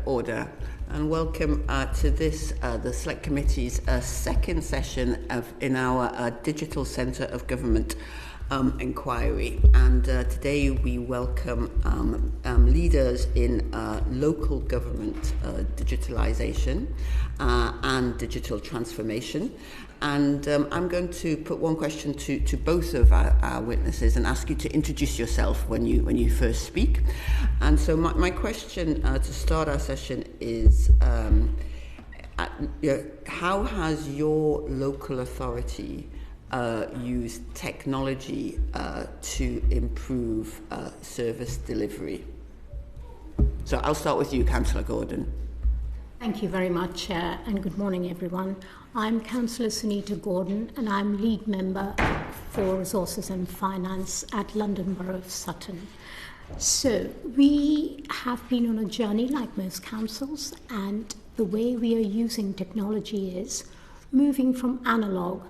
order, and welcome to this, the Select Committee's second session in our Digital Centre of Government inquiry. And today we welcome leaders in local government digitalisation and digital transformation. And I'm going to put one question to both of our witnesses and ask you to introduce yourself when you first speak. And so my question to start our session is, how has your local authority used technology to improve service delivery? So I'll start with you, Councillor Gordon. Thank you very much, Chair, and good morning, everyone. I'm Councillor Sunita Gordon, and I'm lead member for Resources and Finance at London Borough of Sutton. So we have been on a journey like most councils, and the way we are using technology is moving from analogue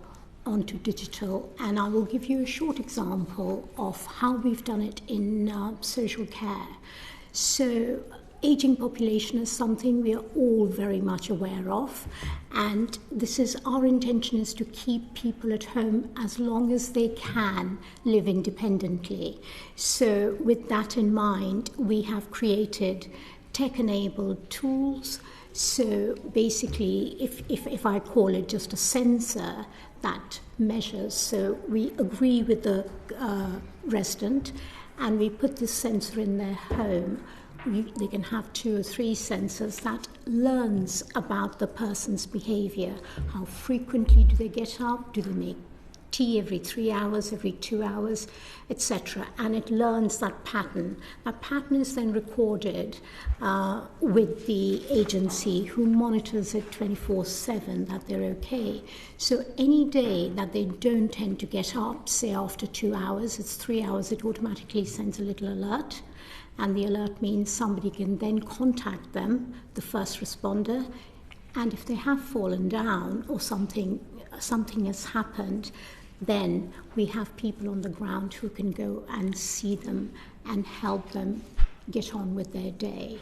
onto digital, and I will give you a short example of how we've done it in social care. So aging population is something we are all very much aware of, and this is our intention is to keep people at home as long as they can live independently. So with that in mind, we have created tech-enabled tools. So basically, if I call it just a sensor that measures, so we agree with the resident and we put this sensor in their home. They can have 2 or 3 sensors that learns about the person's behaviour. How frequently do they get up? Do they make tea every 3 hours, every 2 hours, etc.? And it learns that pattern. That pattern is then recorded with the agency, who monitors it 24/7 that they're okay. So any day that they don't tend to get up, say after 2 hours, it's 3 hours, it automatically sends a little alert. And the alert means somebody can then contact them, the first responder, and if they have fallen down or something has happened, then we have people on the ground who can go and see them and help them get on with their day.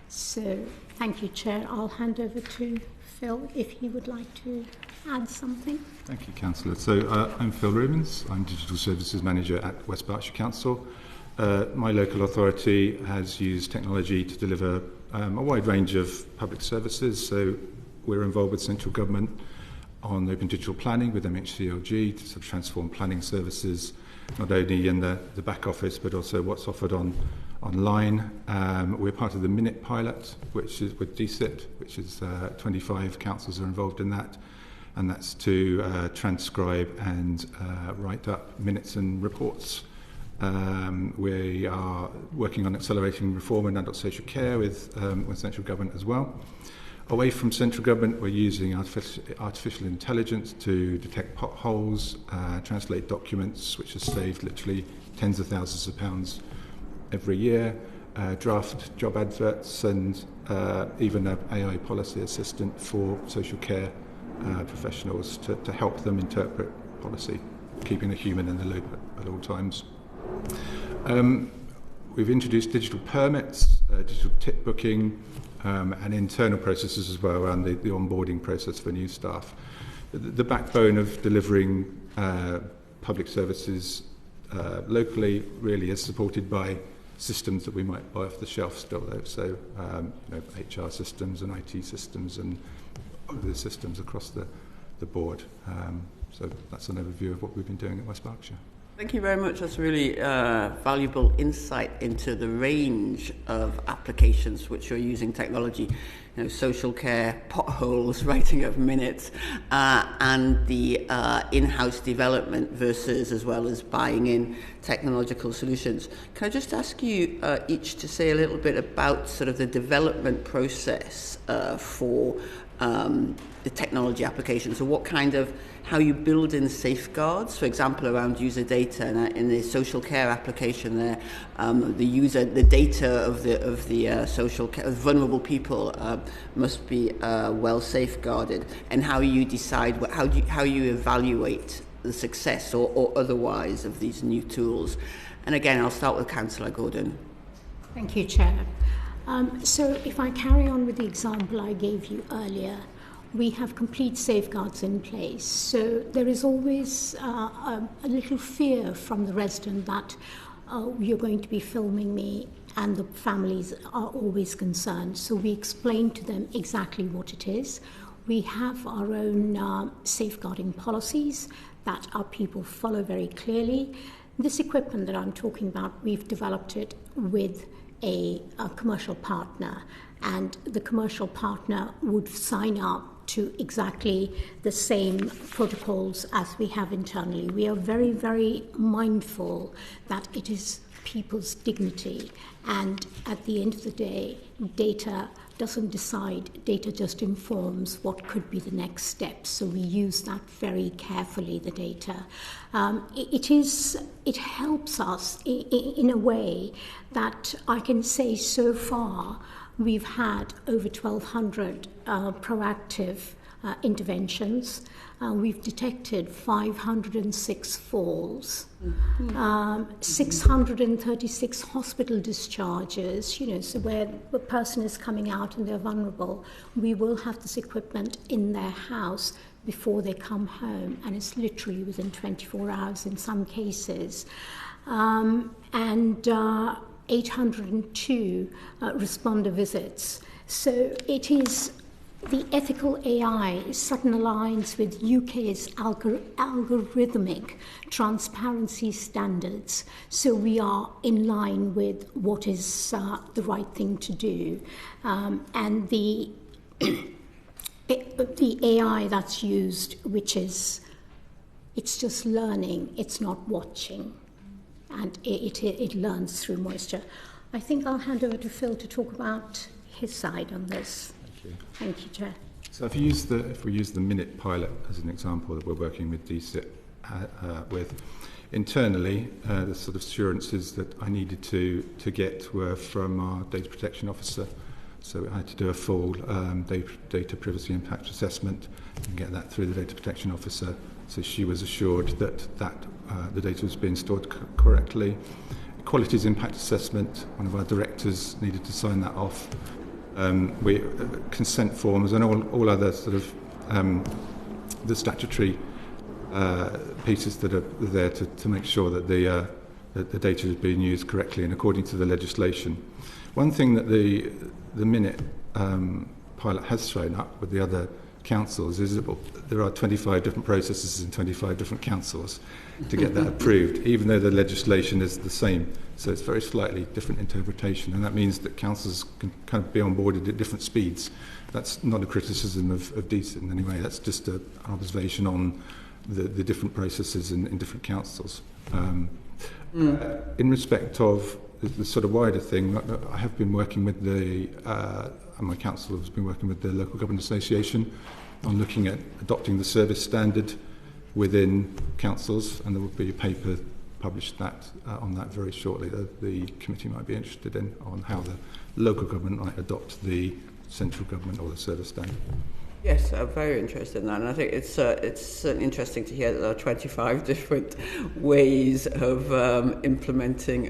So thank you, Chair. I'll hand over to Phil if he would like to add something. Thank you, Councillor. So I'm Phil Rumens. I'm Digital Services Manager at West Berkshire Council. My local authority has used technology to deliver a wide range of public services. So we're involved with central government on open digital planning with MHCLG to sort of transform planning services, not only in the back office, but also what's offered online. We're part of the Minute pilot, which is with DCIT, which is 25 councils are involved in that. And that's to transcribe and write up minutes and reports. We are working on accelerating reform in adult social care with central government as well. Away from central government, we're using artificial intelligence to detect potholes, translate documents, which has saved literally tens of thousands of pounds every year, draft job adverts, and even an AI policy assistant for social care professionals to help them interpret policy, keeping a human in the loop at all times. We've introduced digital permits, digital tip booking, and internal processes as well around the onboarding process for new staff. The backbone of delivering public services locally really is supported by systems that we might buy off the shelf still, though. So HR systems and IT systems and other systems across the board. So that's an overview of what we've been doing at West Berkshire. Thank you very much. That's really valuable insight into the range of applications which you're using technology. Social care, potholes, writing of minutes, and the in-house development versus as well as buying in technological solutions. Can I just ask you each to say a little bit about sort of the development process for the technology application? So what kind of, how you build in safeguards, for example, around user data, and in the social care application there, the data of the social care, vulnerable people must be well safeguarded, and how you decide, how you evaluate the success or otherwise of these new tools. And again, I'll start with Councillor Gordon. Thank you, Chair. So if I carry on with the example I gave you earlier, we have complete safeguards in place. So there is always a little fear from the resident that you're going to be filming me, and the families are always concerned. So we explain to them exactly what it is. We have our own safeguarding policies that our people follow very clearly. This equipment that I'm talking about, we've developed it with a commercial partner, and the commercial partner would sign up to exactly the same protocols as we have internally. We are very, very mindful that it is people's dignity, and at the end of the day, data doesn't decide, data just informs what could be the next step. So we use that very carefully, the data. It helps us in a way that I can say so far we've had over 1,200 proactive interventions. We've detected 506 falls, 636 hospital discharges, so where the person is coming out and they're vulnerable, we will have this equipment in their house before they come home, and it's literally within 24 hours in some cases. And 802 responder visits. So it is the ethical AI. Sutton aligns with UK's algorithmic transparency standards. So we are in line with what is the right thing to do. And the AI that's used, it's just learning, it's not watching. And it learns through moisture. I think I'll hand over to Phil to talk about his side on this. Thank you. Thank you, Chair. So if we use the Minute pilot as an example that we're working with DCIT with, internally, the sort of assurances that I needed to get were from our data protection officer. So I had to do a full data privacy impact assessment and get that through the data protection officer. So she was assured that the data was being stored correctly. Qualities impact assessment, one of our directors needed to sign that off. Consent forms and all other sort of the statutory pieces that are there to make sure that the data is being used correctly and according to the legislation. One thing that the Minute pilot has thrown up with the other councils is that there are 25 different processes in 25 different councils to get that approved, even though the legislation is the same. So it's very slightly different interpretation, and that means that councils can kind of be onboarded at different speeds. That's not a criticism of DCIT in any way, that's just an observation on the different processes in different councils. In respect of the sort of wider thing, I have been working with my council has been working with the Local Government Association on looking at adopting the service standard within councils, and there will be a paper published on that very shortly that the committee might be interested in, on how the local government might adopt the central government or the service standard. Yes, I'm very interested in that, and I think it's interesting to hear that there are 25 different ways of implementing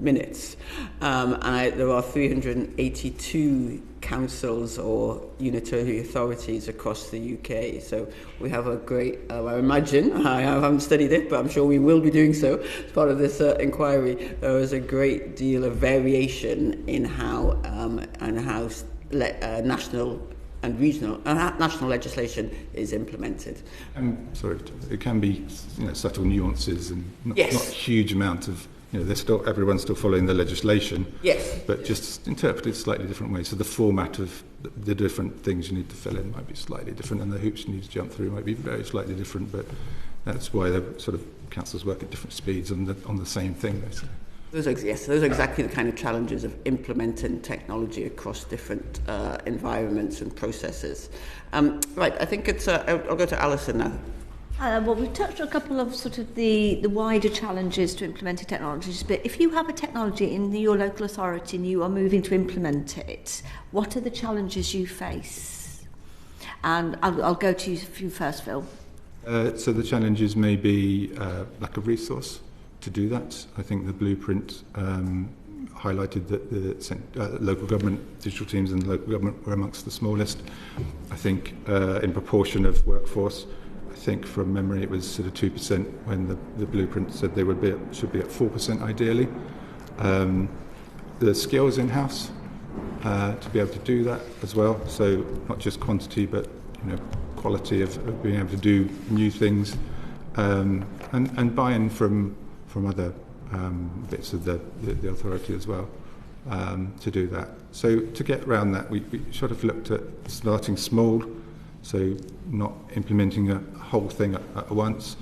minutes, and there are 382 councils or unitary authorities across the UK. So we have a great, I imagine, I haven't studied it, but I'm sure we will be doing so as part of this inquiry. There is a great deal of variation in how national and regional national legislation is implemented. Sorry, it can be subtle nuances and not a huge amount of, everyone's still following the legislation. Yes. But just interpreted slightly different ways. So the format of the different things you need to fill in might be slightly different, and the hoops you need to jump through might be very slightly different. But that's why the sort of councils work at different speeds on the same thing, basically. Those are exactly the kind of challenges of implementing technology across different environments and processes. Right, I think I'll go to Alison now. Well, we've touched on a couple of sort of the wider challenges to implementing technologies, but if you have a technology in your local authority and you are moving to implement it, what are the challenges you face? And I'll go to you first, Phil. So the challenges may be lack of resource to do that. I think the blueprint highlighted that the local government digital teams and local government were amongst the smallest. I think in proportion of workforce, I think from memory it was sort of 2% when the blueprint said they should be at 4% ideally. The skills in-house to be able to do that as well, so not just quantity but quality of being able to do new things, and buy-in from other bits of the authority as well to do that. So to get around that, we sort of looked at starting small, so not implementing a whole thing at once,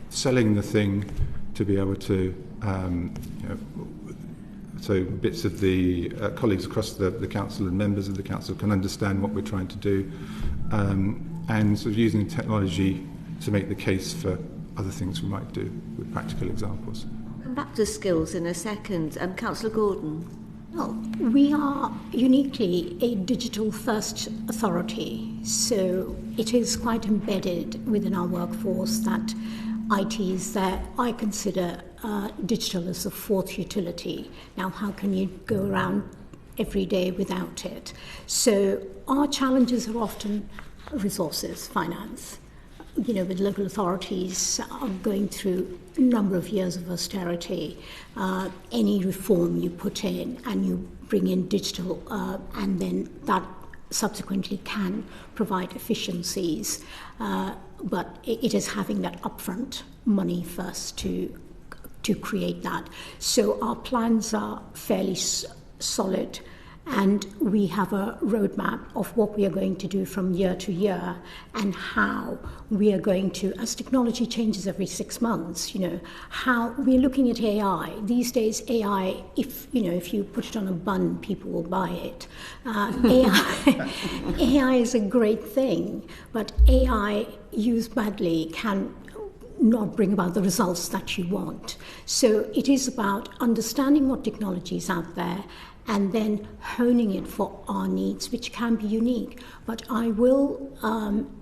selling the thing to be able to, so bits of the colleagues across the council and members of the council can understand what we're trying to do, and sort of using technology to make the case for other things we might do with practical examples. Come back to skills in a second. Councillor Gordon. Well, we are uniquely a digital-first authority, so it is quite embedded within our workforce that IT is there. I consider digital as a fourth utility. Now, how can you go around every day without it? So our challenges are often resources, finance. With local authorities going through a number of years of austerity, any reform you put in and you bring in digital, and then that subsequently can provide efficiencies, but it is having that upfront money first to create that. So our plans are fairly solid, and we have a roadmap of what we are going to do from year to year and how we are going to, as technology changes every 6 months, how we're looking at AI. These days, AI, if you put it on a bun, people will buy it. AI is a great thing, but AI used badly can not bring about the results that you want. So it is about understanding what technology is out there and then honing it for our needs, which can be unique. But I will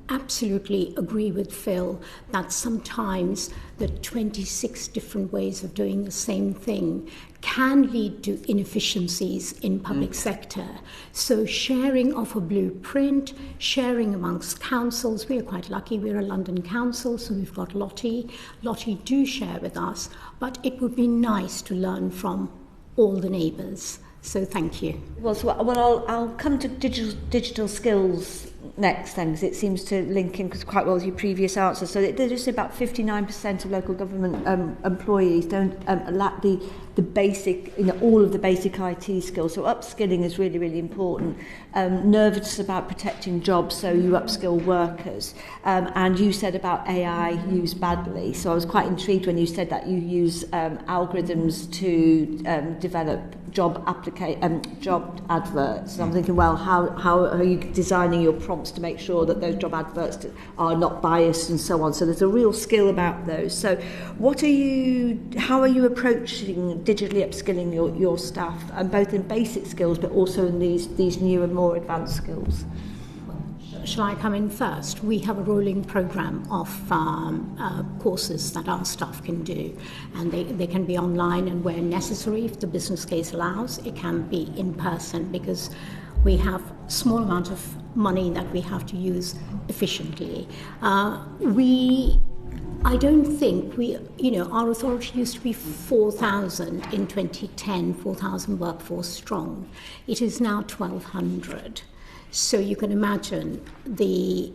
absolutely agree with Phil that sometimes the 26 different ways of doing the same thing can lead to inefficiencies in public sector. So sharing of a blueprint, sharing amongst councils, we are quite lucky, we're a London council, so we've got Lottie. Lottie do share with us, but it would be nice to learn from all the neighbours. So thank you. Well, I'll come to digital skills next then, because it seems to link in quite well with your previous answer. So there's about 59% of local government employees don't lack the basic, all of the basic IT skills. So upskilling is really, really important. Nervous about protecting jobs, so you upskill workers. And you said about AI used badly. So I was quite intrigued when you said that you use algorithms to develop job adverts. And I'm thinking, well, how are you designing your prompts to make sure that those job adverts are not biased and so on? So there's a real skill about those. So how are you approaching digitally upskilling your staff, and both in basic skills but also in these newer, more advanced skills? Shall I come in first? We have a rolling programme of courses that our staff can do, and they can be online, and where necessary, if the business case allows, it can be in person, because we have small amount of money that we have to use efficiently. I don't think our authority used to be 4,000 in 2010, 4,000 workforce strong. It is now 1,200. So you can imagine the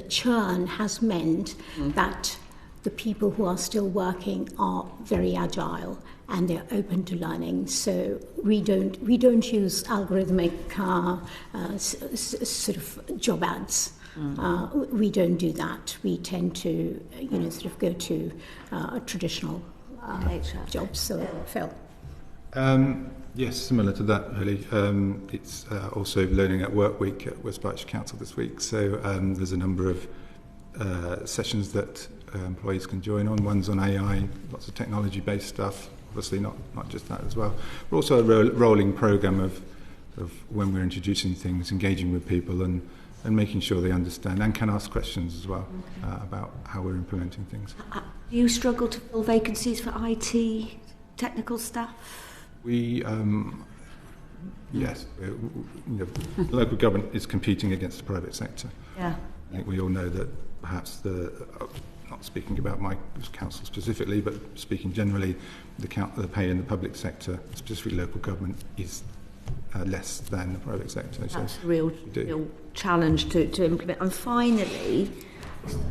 churn has meant that the people who are still working are very agile and they're open to learning. So we don't use algorithmic sort of job ads. We don't do that. We tend to sort of go to traditional jobs. So Phil. Yes, similar to that, really. It's also Learning at Work Week at West Berkshire Council this week, so there's a number of sessions that employees can join on. One's on AI, lots of technology-based stuff, obviously not just that as well. But also a rolling programme of when we're introducing things, engaging with people and making sure they understand and can ask questions as well about how we're implementing things. Do you struggle to fill vacancies for IT technical staff? We, yes, local government is competing against the private sector. Yeah. I think we all know that perhaps not speaking about my council specifically, but speaking generally, the pay in the public sector, specifically local government, is less than the private sector. That's a real challenge to implement. And finally,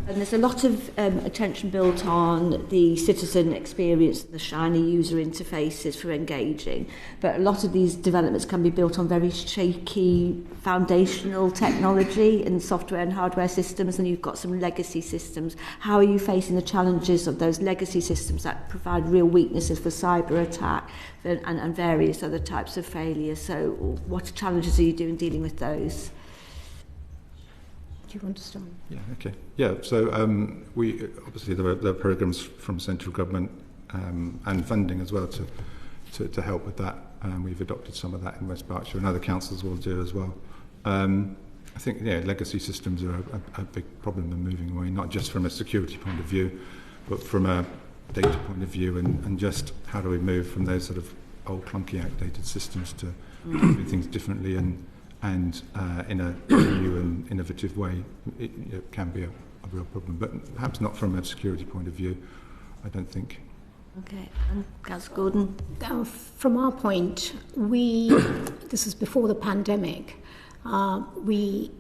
and there's a lot of attention built on the citizen experience, the shiny user interfaces for engaging, but a lot of these developments can be built on very shaky foundational technology and software and hardware systems, and you've got some legacy systems. How are you facing the challenges of those legacy systems that provide real weaknesses for cyber attack and various other types of failures? So what challenges are you doing dealing with those? Do you want to start? Yeah, okay. Yeah, so we obviously there are programs from central government and funding as well to help with that. We've adopted some of that in West Berkshire, and other councils will do as well. I think legacy systems are a big problem in moving away, not just from a security point of view, but from a data point of view, and just how do we move from those sort of old clunky outdated systems to do things differently and in a new and innovative way. It can be a real problem, but perhaps not from a security point of view, I don't think. Okay, and Councillor Gordon? From our point, this is before the pandemic, we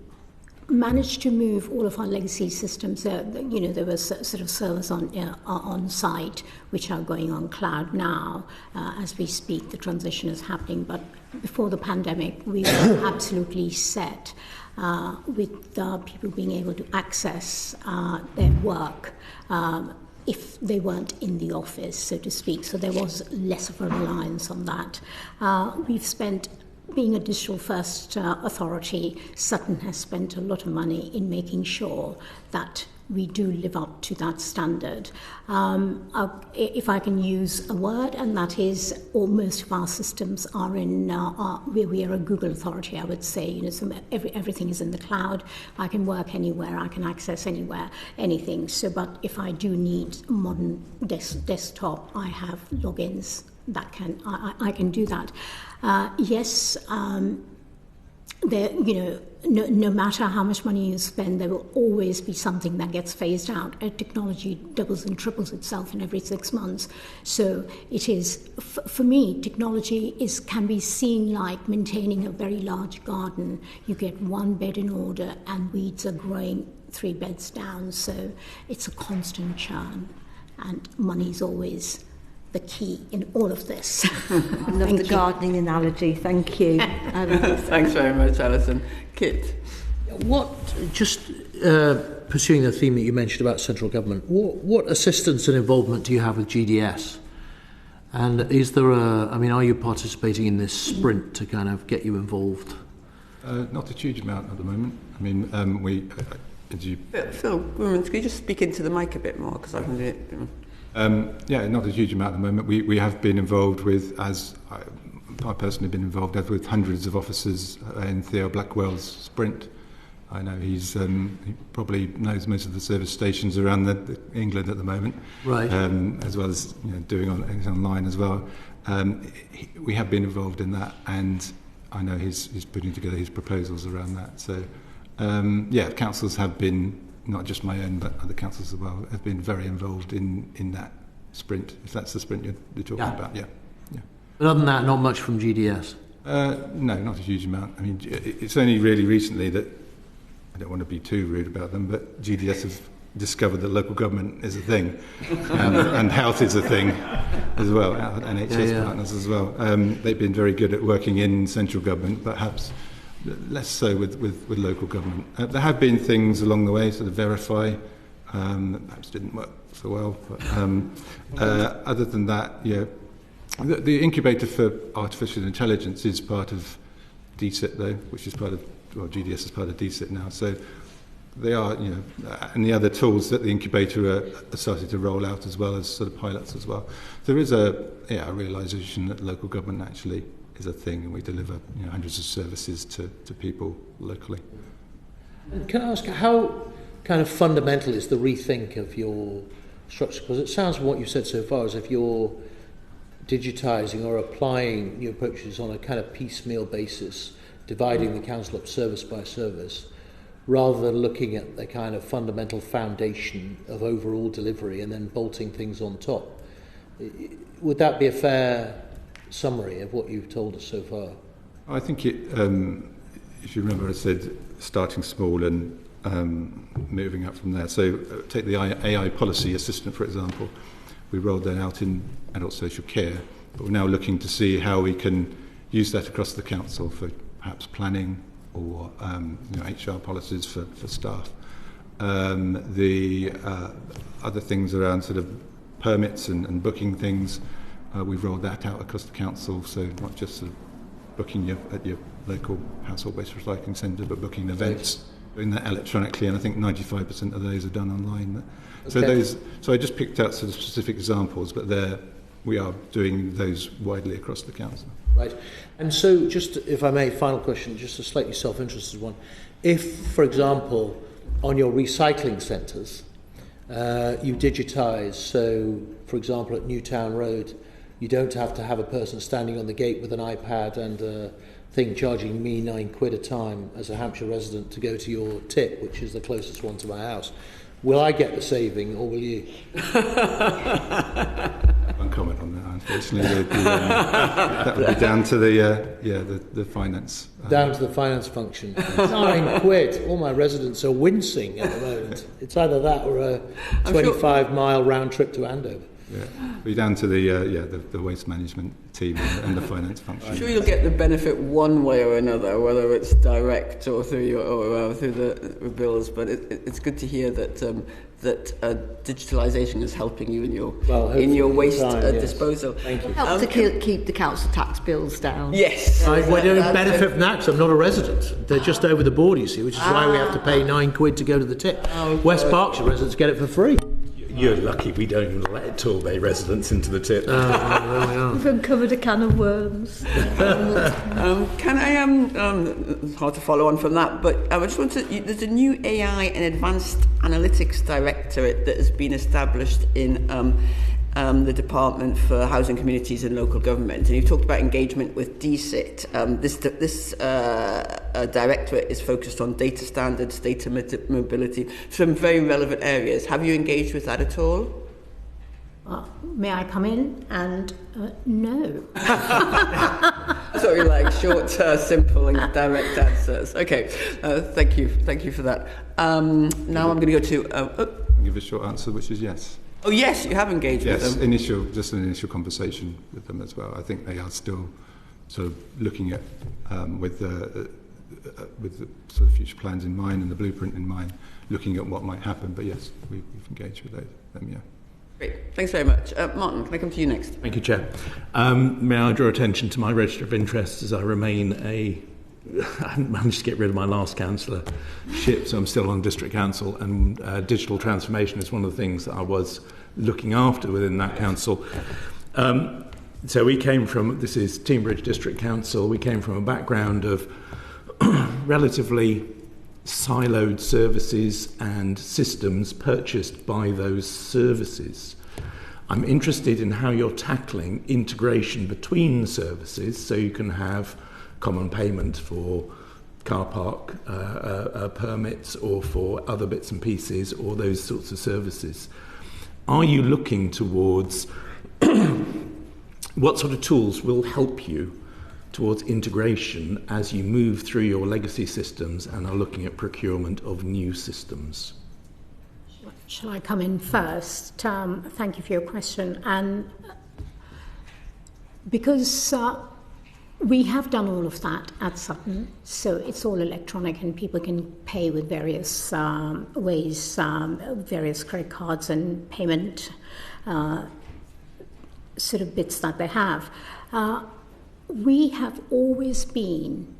managed to move all of our legacy systems. There was sort of servers on site which are going on cloud now. As we speak, the transition is happening, but before the pandemic, we were absolutely set with people being able to access their work if they weren't in the office, so to speak. So there was less of a reliance on that. We've spent, being a digital first authority, Sutton has spent a lot of money in making sure that we do live up to that standard. If I can use a word, and that is, most of our systems are in, we are a Google authority, I would say. So everything is in the cloud. I can work anywhere, I can access anywhere, anything. So, but if I do need a modern desktop, I have logins that I can do that. Yes. No matter how much money you spend, there will always be something that gets phased out. Technology doubles and triples itself in every 6 months. So it is, for me, technology can be seen like maintaining a very large garden. You get one bed in order and weeds are growing 3 beds down. So it's a constant churn, and money is always the key in all of this. I love the gardening analogy. Thank you. Thanks very much, Alison. Kit? Pursuing the theme that you mentioned about central government, what assistance and involvement do you have with GDS? And is there are you participating in this sprint to kind of get you involved? Not a huge amount at the moment. I mean, Phil, Rumens, could you just speak into the mic a bit more, because I can do it. Not a huge amount at the moment. We have been involved with, I personally have been involved with hundreds of officers in Theo Blackwell's sprint. I know he probably knows most of the service stations around England at the moment, right? As well as doing online as well. We have been involved in that, and I know he's putting together his proposals around that. So councils have been, not just my own, but other councils as well, have been very involved in that sprint, if that's the sprint you're talking about. Yeah. But other than that, not much from GDS? No, not a huge amount. I mean, it's only really recently that, I don't want to be too rude about them, but GDS have discovered that local government is a thing, and health is a thing as well, NHS partners as well. They've been very good at working in central government, perhaps less so with local government. There have been things along the way, sort of Verify, that perhaps didn't work so well. But other than that, the incubator for artificial intelligence is part of DCIT, though, which is part of, GDS is part of DCIT now. So they are, and the other tools that the incubator are starting to roll out as well as sort of pilots as well. There is a realisation that local government actually is a thing, and we deliver hundreds of services to people locally. And can I ask, how kind of fundamental is the rethink of your structure? Because it sounds from what you've said so far as if you're digitising or applying new approaches on a kind of piecemeal basis, dividing the council up service by service, rather than looking at the kind of fundamental foundation of overall delivery and then bolting things on top. Would that be a fair summary of what you've told us so far? I think it, if you remember, I said starting small and moving up from there. So take the AI policy assistant, for example. We rolled that out in adult social care, but we're now looking to see how we can use that across the council for perhaps planning or HR policies for staff. The other things around sort of permits and booking things, we've rolled that out across the council, so not just sort of booking at your local household waste recycling centre, but booking events, doing that electronically, and I think 95% of those are done online. Okay. So I just picked out sort of specific examples, but we are doing those widely across the council. Right. And so, just if I may, final question, just a slightly self-interested one. If, for example, on your recycling centres, you digitise, so, for example, at Newtown Road, you don't have to have a person standing on the gate with an iPad and a thing charging me £9 a time as a Hampshire resident to go to your tip, which is the closest one to my house. Will I get the saving, or will you? One comment on that, unfortunately. That would be down to the finance. Down to the finance function. £9. All my residents are wincing at the moment. It's either that or a 25-mile round trip to Andover. Yeah, be down to the waste management team and the finance function. I'm sure you'll get the benefit one way or another, whether it's direct or through through the bills. But it's good to hear that digitalisation is helping you in your waste disposal. Thank you. Help to keep the council tax bills down. Yes. I don't benefit from that because I'm not a resident. They're just over the board, you see, which is why we have to pay £9 to go to the tip. West Berkshire residents get it for free. You're lucky we don't even let Torbay residents into the tip. We've uncovered a can of worms. Can I, it's hard to follow on from that, but I just want to, there's a new AI and Advanced Analytics Directorate that has been established in the Department for Housing, Communities and Local Government, and you've talked about engagement with DCIT. This directorate is focused on data standards, data mobility, some very relevant areas. Have you engaged with that at all? May I come in? And no. Sorry, like short, simple and direct answers. Okay, thank you for that. Now I'm going to go to... Give a short answer, which is yes. Oh yes, you have engaged with them. Yes, just an initial conversation with them as well. I think they are still sort of looking at with the sort of future plans in mind and the blueprint in mind, looking at what might happen. But yes, we've engaged with them. Yeah. Great, thanks very much. Martin, can I come to you next? Thank you, Chair. May I draw attention to my register of interests as I remain I haven't managed to get rid of my last councillorship, so I'm still on district council, and digital transformation is one of the things that I was looking after within that council. So we came from, this is Teignbridge District Council, we came from a background of relatively siloed services and systems purchased by those services. I'm interested in how you're tackling integration between services so you can have common payment for car park permits or for other bits and pieces or those sorts of services. Are you looking towards what sort of tools will help you towards integration as you move through your legacy systems and are looking at procurement of new systems? Shall I come in first? Thank you for your question. And because we have done all of that at Sutton, so it's all electronic and people can pay with various ways, various credit cards and payment sort of bits that they have. We have always been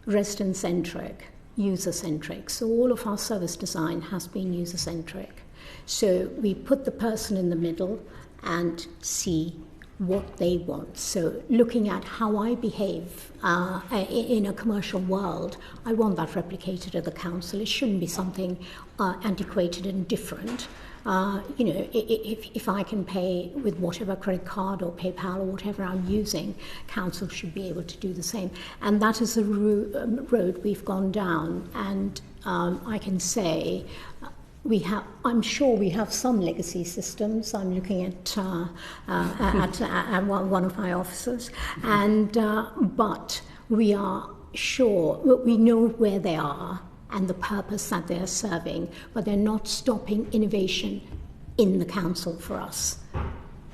resident-centric, user-centric, so all of our service design has been user-centric. So we put the person in the middle and see what they want. So looking at how I behave in a commercial world, I want that replicated at the council. It shouldn't be something antiquated and different. If I can pay with whatever credit card or PayPal or whatever I'm using, council should be able to do the same. And that is the road we've gone down. And I can say I'm sure we have some legacy systems. I'm looking at one of my officers, but we are sure, we know where they are and the purpose that they're serving, but they're not stopping innovation in the council for us.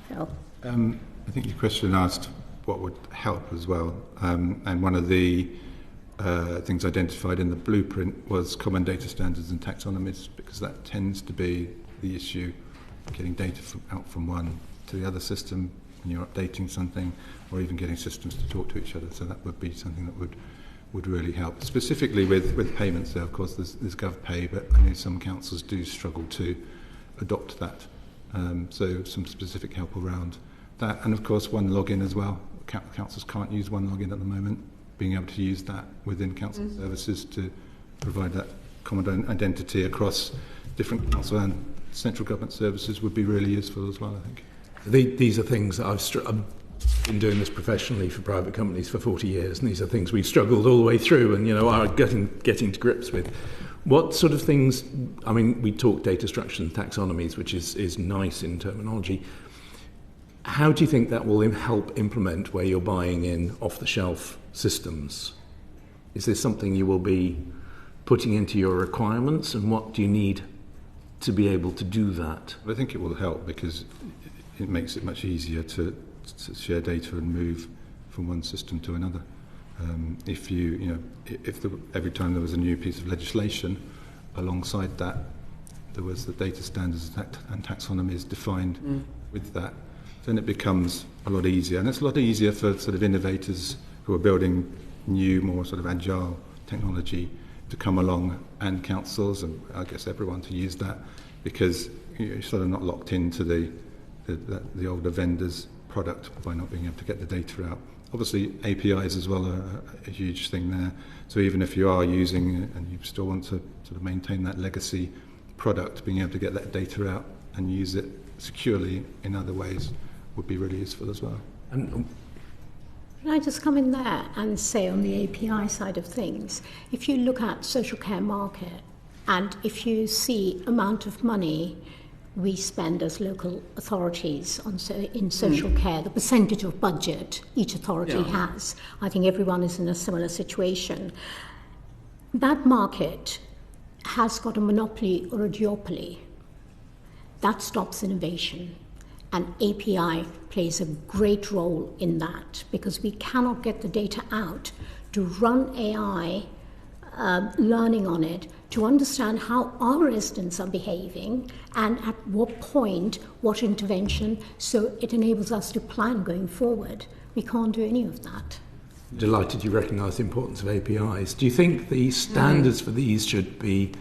So. I think your question asked what would help as well, and one of the things identified in the blueprint was common data standards and taxonomies, because that tends to be the issue, getting data out from one to the other system when you're updating something, or even getting systems to talk to each other. So that would be something that would really help. Specifically with payments there, of course, there's GovPay, but I know some councils do struggle to adopt that. So some specific help around that. And of course, one login as well. Councils can't use one login at the moment. Being able to use that within council services to provide that common identity across different council and central government services would be really useful as well, I think. These are things that I've been doing this professionally for private companies for 40 years, and these are things we've struggled all the way through and, are getting to grips with. What sort of things, we talk data structure and taxonomies, which is nice in terminology. How do you think that will help implement where you're buying in off-the-shelf systems? Is this something you will be putting into your requirements, and what do you need to be able to do that? I think it will help because it makes it much easier to share data and move from one system to another. If every time there was a new piece of legislation, alongside that there was the data standards and taxonomies defined with that, then it becomes a lot easier. And it's a lot easier for sort of innovators who are building new, more sort of agile technology to come along, and councils and I guess everyone to use that, because you're sort of not locked into the older vendor's product by not being able to get the data out. Obviously APIs as well are a huge thing there. So even if you are using it and you still want to sort of maintain that legacy product, being able to get that data out and use it securely in other ways would be really useful as well. Can I just come in there and say on the API side of things, if you look at social care market and if you see amount of money we spend as local authorities in social care, the percentage of budget each authority has, I think everyone is in a similar situation. That market has got a monopoly or a duopoly. That stops innovation. And API plays a great role in that, because we cannot get the data out to run AI learning on it, to understand how our residents are behaving and at what point, what intervention, so it enables us to plan going forward. We can't do any of that. Delighted you recognise the importance of APIs. Do you think the standards for these should be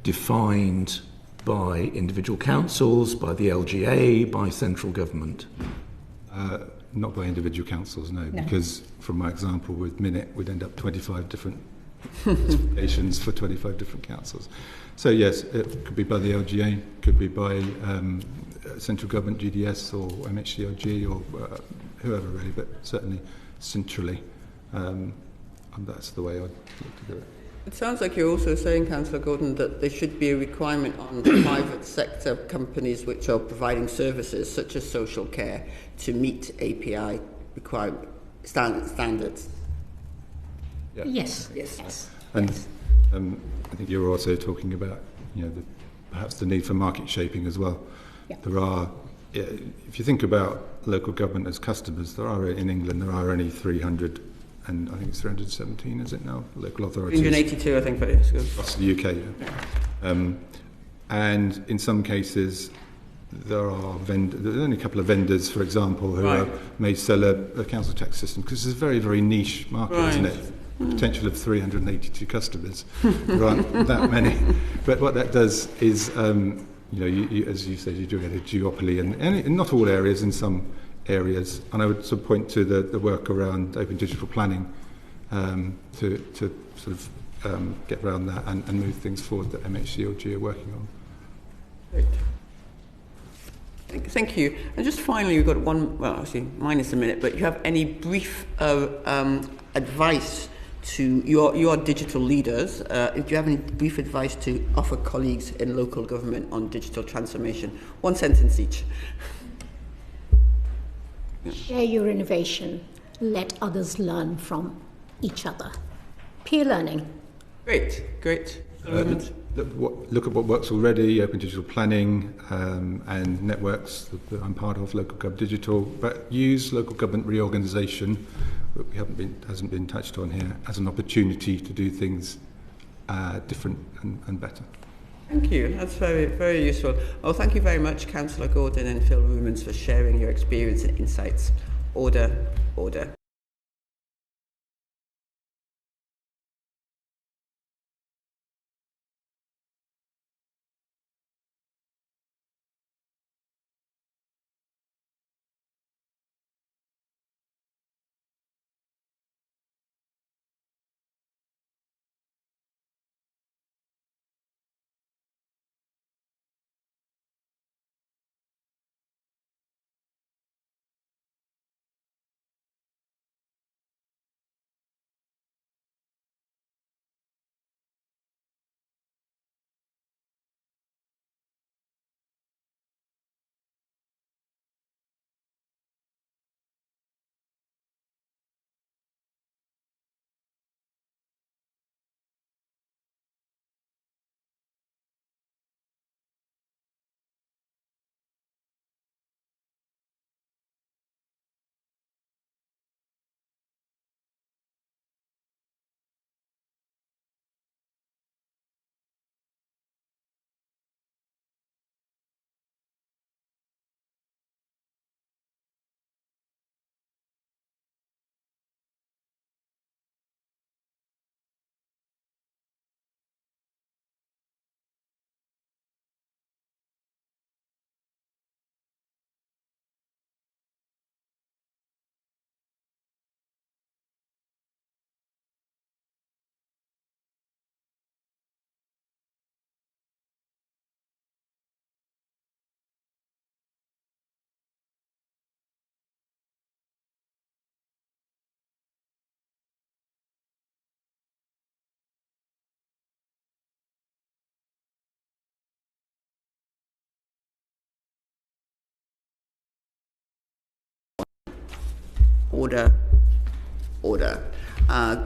defined by individual councils, by the LGA, by central government? Not by individual councils, no, because from my example with Minute, we'd end up 25 different specifications for 25 different councils. So yes, it could be by the LGA, could be by central government, GDS or MHCOG or whoever really, but certainly centrally. And that's the way I'd look to do it. It sounds like you're also saying, Councillor Gordon, that there should be a requirement on private sector companies which are providing services such as social care to meet API standards. Yeah. Yes. And I think you were also talking about, perhaps the need for market shaping as well. Yeah. There are, if you think about local government as customers, in England there are only 300. And I think it's 317, is it now? Local authorities. 382, I think, but it's good. Across the UK. Yeah. And in some cases, there's only a couple of vendors, for example, who may sell a council tax system, because it's a very, very niche market, isn't it? Potential of 382 customers. There aren't that many. But what that does is, you, as you said, you do get a duopoly, and in not all areas, in some areas. And I would sort of point to the work around open digital planning to sort of get around that and move things forward that MHCLG are working on. Great. Thank you. And just finally, we've got one, well, actually, minus a minute, but you have any brief advice to your digital leaders? If you have any brief advice to offer colleagues in local government on digital transformation? One sentence each. Share your innovation. Let others learn from each other. Peer learning. Great. Look at what works already, open digital planning and networks that I'm part of, Local Gov Digital, but use local government reorganisation, that hasn't been touched on here, as an opportunity to do things different and better. Thank you. That's very, very useful. Oh, thank you very much, Councillor Gordon and Phil Rumens, for sharing your experience and insights. Order. Order.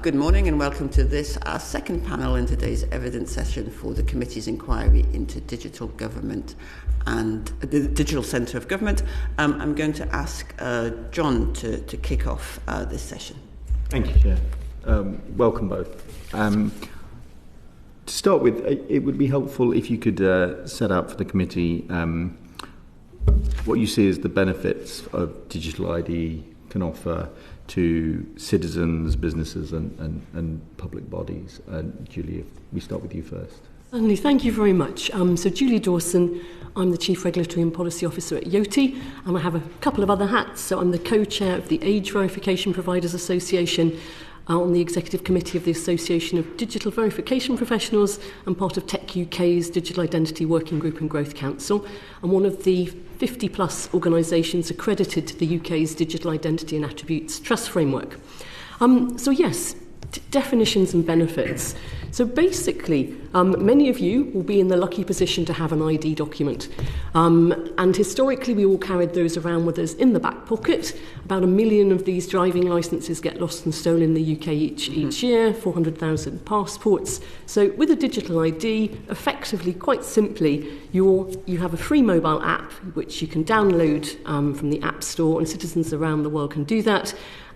Good morning and welcome to this, our second panel in today's evidence session for the committee's inquiry into digital government and the Digital Centre of Government. I'm going to ask John to kick off this session. Thank you, Chair. Welcome both. To start with, it would be helpful if you could set out for the committee what you see as the benefits of digital ID can offer to citizens, businesses and public bodies. Julie, if we start with you first. Certainly, thank you very much. So Julie Dawson, I'm the Chief Regulatory and Policy Officer at Yoti, and I have a couple of other hats. So I'm the co-chair of the Age Verification Providers Association, on the Executive Committee of the Association of Digital Verification Professionals and part of Tech UK's Digital Identity Working Group and Growth Council, and one of the 50 plus organisations accredited to the UK's Digital Identity and Attributes Trust Framework. So yes, definitions and benefits. So basically, many of you will be in the lucky position to have an ID document. And historically, we all carried those around with us in the back pocket. About 1 million of these driving licences get lost and stolen in the UK each year, 400,000 passports. So with a digital ID, effectively, quite simply, you have a free mobile app, which you can download from the App Store, and citizens around the world can do that.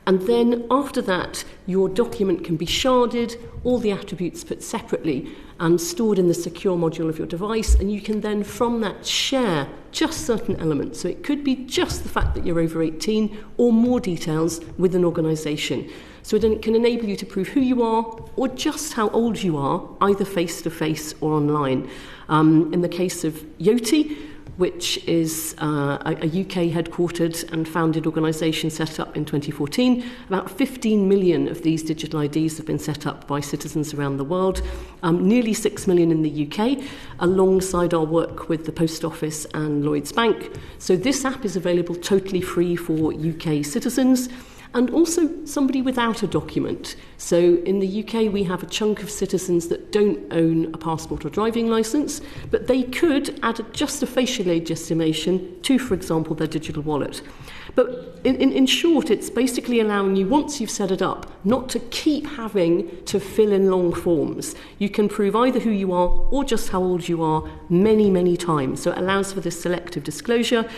And then after that, your document can be sharded, all the attributes put separately and stored in the secure module of your device. And you can then, from that, share just certain elements. So it could be just the fact that you're over 18 or more details with an organisation. So then it can enable you to prove who you are or just how old you are, either face-to-face or online. In the case of Yoti, which is a UK headquartered and founded organisation set up in 2014. About 15 million of these digital IDs have been set up by citizens around the world, nearly 6 million in the UK, alongside our work with the Post Office and Lloyds Bank. So this app is available totally free for UK citizens, and also somebody without a document. So in the UK, we have a chunk of citizens that don't own a passport or driving licence, but they could add just a facial age estimation to, for example, their digital wallet. But in short, it's basically allowing you, once you've set it up, not to keep having to fill in long forms. You can prove either who you are or just how old you are many, many times. So it allows for this selective disclosure.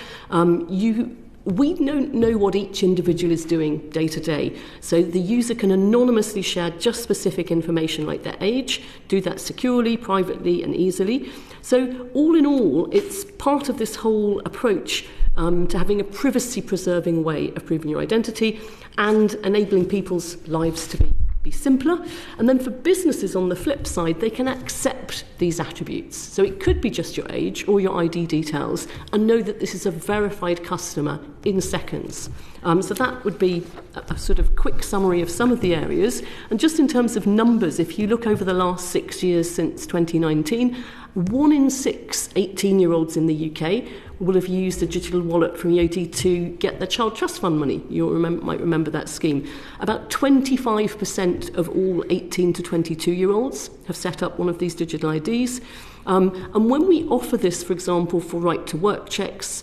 We don't know what each individual is doing day to day. So the user can anonymously share just specific information like their age, do that securely, privately and easily. So all in all, it's part of this whole approach to having a privacy-preserving way of proving your identity and enabling people's lives to be simpler. And then for businesses on the flip side, they can accept these attributes. So it could be just your age or your ID details and know that this is a verified customer in seconds. So that would be a sort of quick summary of some of the areas. And just in terms of numbers, if you look over the last 6 years since 2019, 1 in 6 18-year-olds in the UK will have used a digital wallet from Yoti to get their child trust fund money. You might remember that scheme. About 25% of all 18 to 22-year-olds have set up one of these digital IDs. And when we offer this, for example, for right-to-work checks,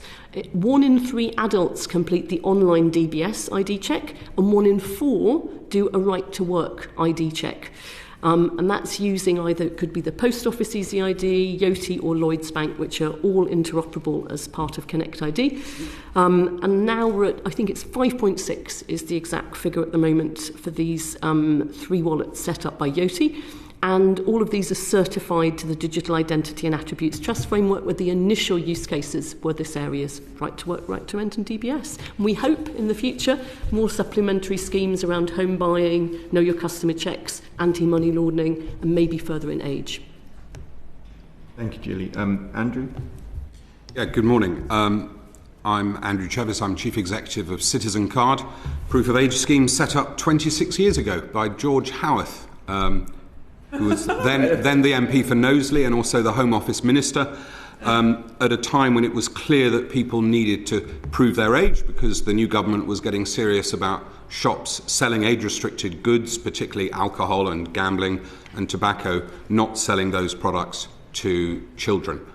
1 in 3 adults complete the online DBS ID check, and 1 in 4 do a right-to-work ID check. And that's using either, it could be the Post Office Easy ID, Yoti or Lloyds Bank, which are all interoperable as part of Connect ID. And now we're at, I think it's 5.6 is the exact figure at the moment for these 3 wallets set up by Yoti. And all of these are certified to the Digital Identity and Attributes Trust Framework, where the initial use cases were this areas, right to work, right to rent and DBS. And we hope in the future more supplementary schemes around home buying, know your customer checks, anti-money laundering, and maybe further in age. Thank you, Julie. Andrew? Yeah, good morning. I'm Andrew Chevis. I'm Chief Executive of CitizenCard, proof of age scheme set up 26 years ago by George Howarth, who was then the MP for Knowsley and also the Home Office Minister, at a time when it was clear that people needed to prove their age because the new government was getting serious about shops selling age-restricted goods, particularly alcohol and gambling and tobacco, not selling those products to children.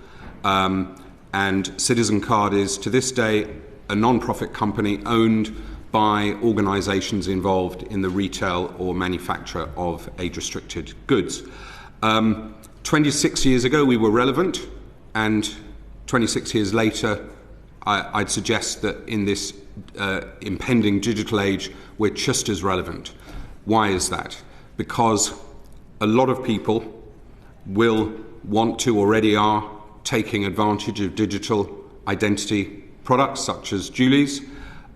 And CitizenCard is, to this day, a non-profit company owned by organisations involved in the retail or manufacture of age-restricted goods. 26 years ago we were relevant, and 26 years later I'd suggest that in this impending digital age we're just as relevant. Why is that? Because a lot of people will want to, already are, taking advantage of digital identity products such as Julie's,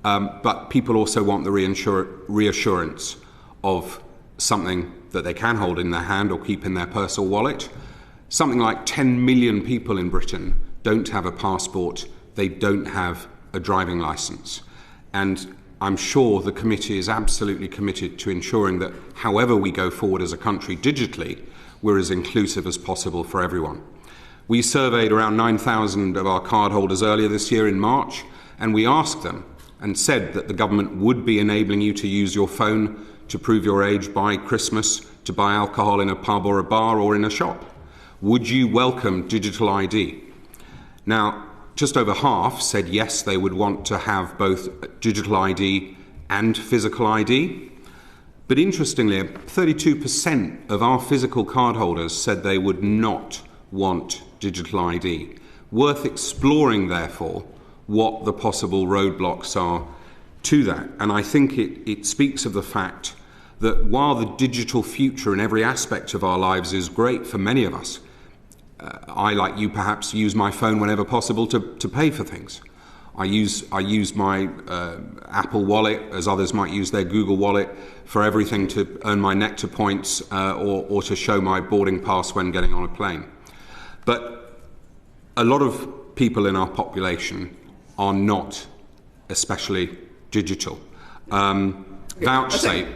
but people also want the reassurance of something that they can hold in their hand or keep in their purse or wallet. Something like 10 million people in Britain don't have a passport, they don't have a driving licence. And I'm sure the committee is absolutely committed to ensuring that however we go forward as a country digitally, we're as inclusive as possible for everyone. We surveyed around 9,000 of our cardholders earlier this year in March, and we asked them and said that the government would be enabling you to use your phone to prove your age by Christmas, to buy alcohol in a pub or a bar or in a shop. Would you welcome digital ID? Now, just over half said yes, they would want to have both digital ID and physical ID. But interestingly, 32% of our physical cardholders said they would not want digital ID. Worth exploring, therefore, what the possible roadblocks are to that. And I think it speaks of the fact that while the digital future in every aspect of our lives is great for many of us, I, like you, perhaps use my phone whenever possible to pay for things. I use my Apple Wallet, as others might use their Google Wallet, for everything, to earn my Nectar points or to show my boarding pass when getting on a plane. But a lot of people in our population are not especially digital. Vouchsafe,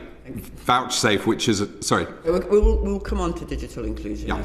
which is sorry. We'll come on to digital inclusion. Yeah.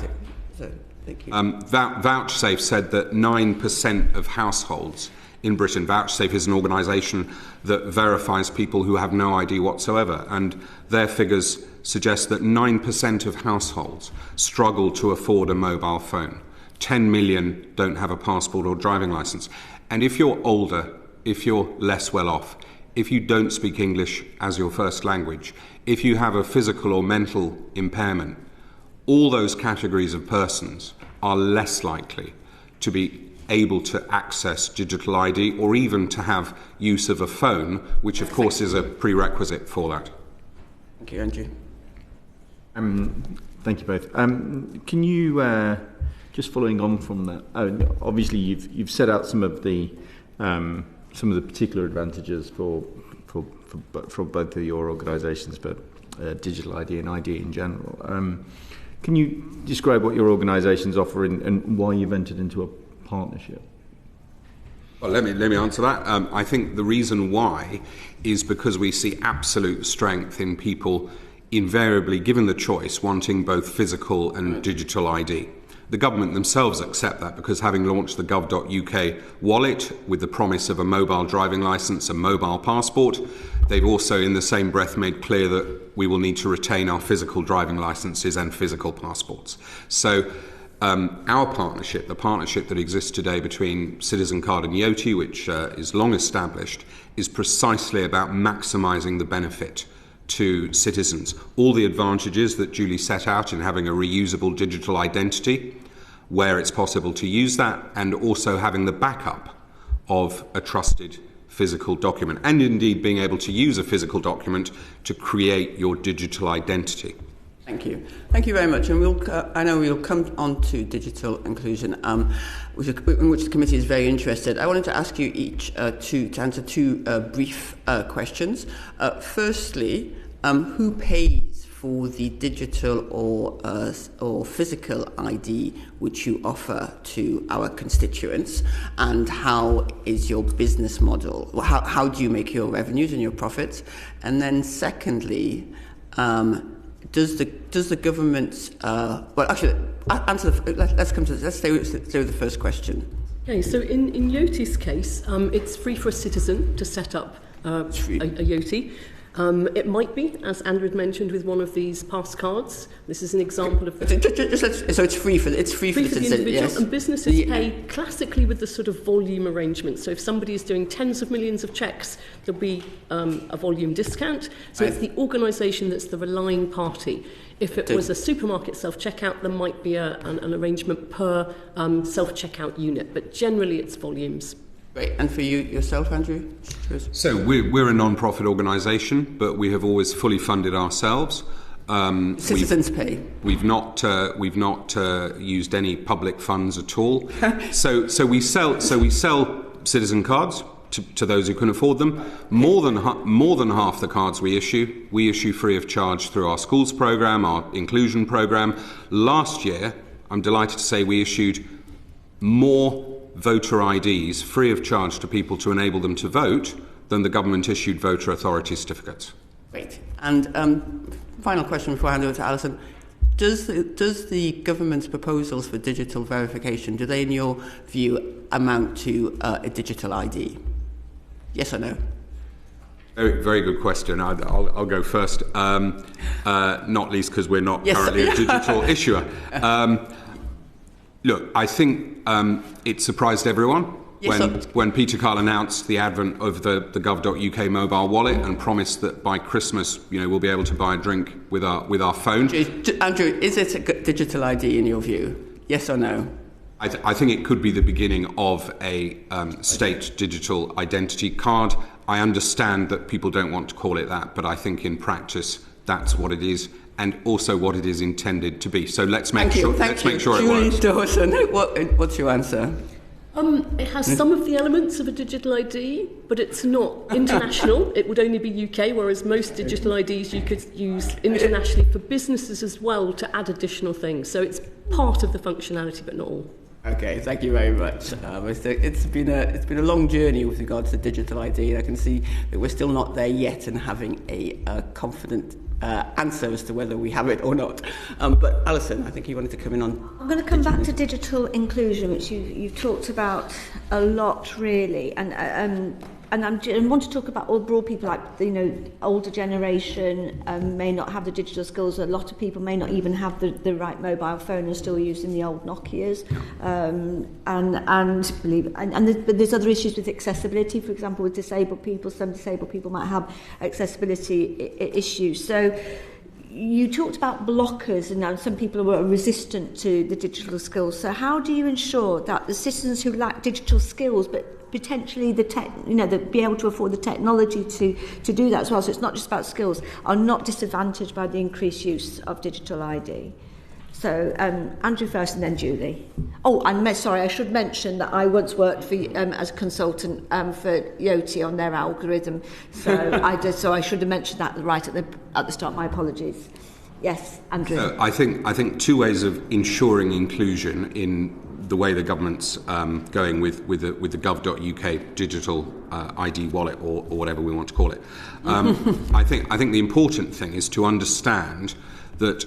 So, thank you. Vouchsafe said that 9% of households in Britain, Vouchsafe is an organisation that verifies people who have no ID whatsoever, and their figures suggest that 9% of households struggle to afford a mobile phone. 10 million don't have a passport or driving licence. And if you're older, if you're less well off, if you don't speak English as your first language, if you have a physical or mental impairment, all those categories of persons are less likely to be able to access digital ID or even to have use of a phone, which of course is a prerequisite for that. Thank you, Andrew. Thank you both. Can you, just following on from that, obviously you've set out some of the particular advantages for both of your organisations, but digital ID and ID in general. Can you describe what your organisations offer and why you've entered into a partnership? Well, let me answer that. I think the reason why is because we see absolute strength in people invariably, given the choice, wanting both physical and digital ID. The government themselves accept that because having launched the gov.uk wallet with the promise of a mobile driving licence, a mobile passport, they've also in the same breath made clear that we will need to retain our physical driving licences and physical passports. So our partnership, the partnership that exists today between CitizenCard and Yoti, which is long established, is precisely about maximising the benefit to citizens. All the advantages that Julie set out in having a reusable digital identity, where it's possible to use that, and also having the backup of a trusted physical document, and indeed being able to use a physical document to create your digital identity. Thank you. Thank you very much. And I know we'll come on to digital inclusion, in which the committee is very interested. I wanted to ask you each to answer two brief questions. Firstly, who pays for the digital or physical ID which you offer to our constituents, and how is your business model? How do you make your revenues and your profits? And then secondly, does the government? Well, actually, let's stay with the first question. Okay, so in Yoti's case, it's free for a citizen to set up a Yoti. It might be, as Andrew had mentioned, with one of these pass cards. This is an example of. So it's free for the individual, yes. And businesses pay classically with the sort of volume arrangement. So if somebody is doing tens of millions of checks, there'll be a volume discount. So it's the organisation that's the relying party. If it was a supermarket self-checkout, there might be an arrangement per self-checkout unit, but generally it's volumes. Great. And for you yourself, Andrew? So we're a non-profit organisation, but we have always fully funded ourselves. Citizens pay. We've not used any public funds at all. So we sell citizen cards to those who can afford them. More than half the cards we issue free of charge through our schools programme, our inclusion programme. Last year, I'm delighted to say we issued more voter IDs free of charge to people to enable them to vote than the government issued voter authority certificates. Great. And final question before I hand over to Alison. Does the government's proposals for digital verification, do they in your view amount to a digital ID? Yes or no? Very, very good question. I'll go first, not least because we're not currently a digital issuer. Look, I think it surprised everyone when Peter Carl announced the advent of the gov.uk mobile wallet and promised that by Christmas, we'll be able to buy a drink with our phone. Andrew, is it a digital ID in your view? Yes or no? I think it could be the beginning of a state digital identity card. I understand that people don't want to call it that, but I think in practice that's what it is, and also what it is intended to be. So let's make sure it works. Julie Dawson, what's your answer? It has some of the elements of a digital ID, but it's not international. It would only be UK, whereas most digital IDs you could use internationally for businesses as well to add additional things. So it's part of the functionality, but not all. Okay, thank you very much. It's been a long journey with regards to digital ID. I can see that we're still not there yet in having a confident answer as to whether we have it or not. But Alison, I think you wanted to come in on. I'm going to come back to digital inclusion, which you've talked about a lot, really, and I want to talk about all broad people, like the older generation may not have the digital skills. A lot of people may not even have the right mobile phone and still using the old Nokias. But there's other issues with accessibility. For example, with disabled people, some disabled people might have accessibility issues. So you talked about blockers, and now some people are resistant to the digital skills. So how do you ensure that the citizens who lack digital skills, but potentially be able to afford the technology to do that as well, so it's not just about skills, are not disadvantaged by the increased use of digital ID? So Andrew first and then Julie. Oh, I should mention that I once worked for as a consultant for Yoti on their algorithm. So I should have mentioned that right at the start. My apologies. Yes, Andrew. I think two ways of ensuring inclusion in the way the government's going with the gov.uk digital ID wallet or whatever we want to call it. I think the important thing is to understand that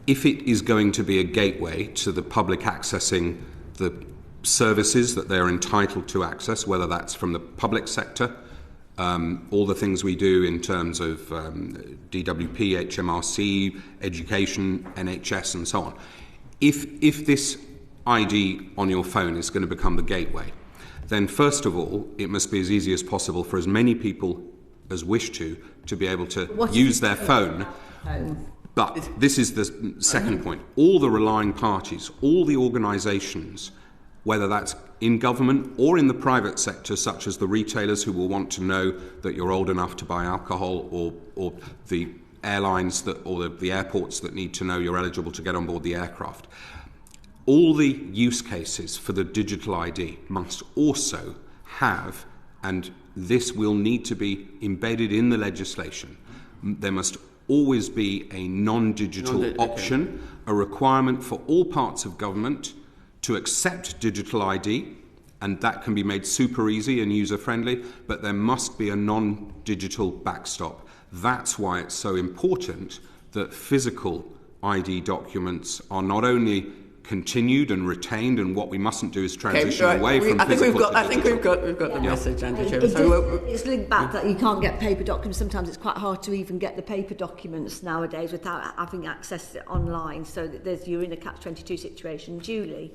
if it is going to be a gateway to the public accessing the services that they're entitled to access, whether that's from the public sector, all the things we do in terms of DWP, HMRC, education, NHS and so on, if this ID on your phone is going to become the gateway, then first of all, it must be as easy as possible for as many people as wish to be able to use their phone. But this is the second point. All the relying parties, all the organisations, whether that's in government or in the private sector, such as the retailers who will want to know that you're old enough to buy alcohol, or the airlines or the airports that need to know you're eligible to get on board the aircraft. All the use cases for the digital ID must also have, and this will need to be embedded in the legislation, there must always be a non-digital option, a requirement for all parts of government to accept digital ID, and that can be made super easy and user-friendly, but there must be a non-digital backstop. That's why it's so important that physical ID documents are not only continued and retained, and what we mustn't do is transition away from physical to digital. I think we've got the message, Andrew. It's linked back that you can't get paper documents. Sometimes it's quite hard to even get the paper documents nowadays without having access to it online. So you're in a catch-22 situation. Julie?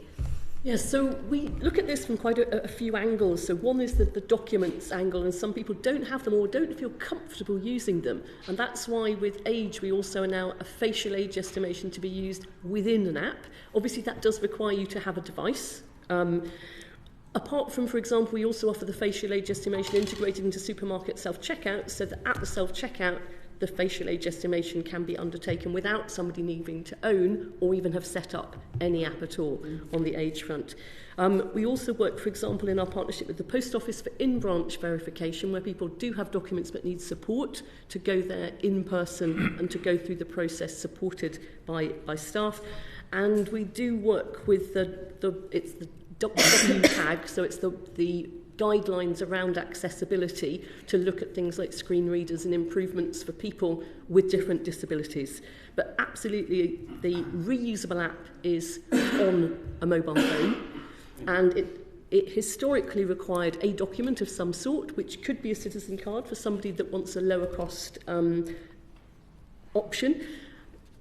Yes, so we look at this from quite a few angles. So one is the documents angle, and some people don't have them or don't feel comfortable using them. And that's why with age, we also allow a facial age estimation to be used within an app. Obviously, that does require you to have a device. Apart from, for example, we also offer the facial age estimation integrated into supermarket self-checkout, so that at the self-checkout, the facial age estimation can be undertaken without somebody needing to own or even have set up any app at all on the age front. We also work, for example, in our partnership with the Post Office for in-branch verification, where people do have documents but need support to go there in person and to go through the process supported by staff. And we do work with it's the WCAG, so it's the guidelines around accessibility to look at things like screen readers and improvements for people with different disabilities. But absolutely, the reusable app is on a mobile phone, and it historically required a document of some sort, which could be a citizen card for somebody that wants a lower cost option.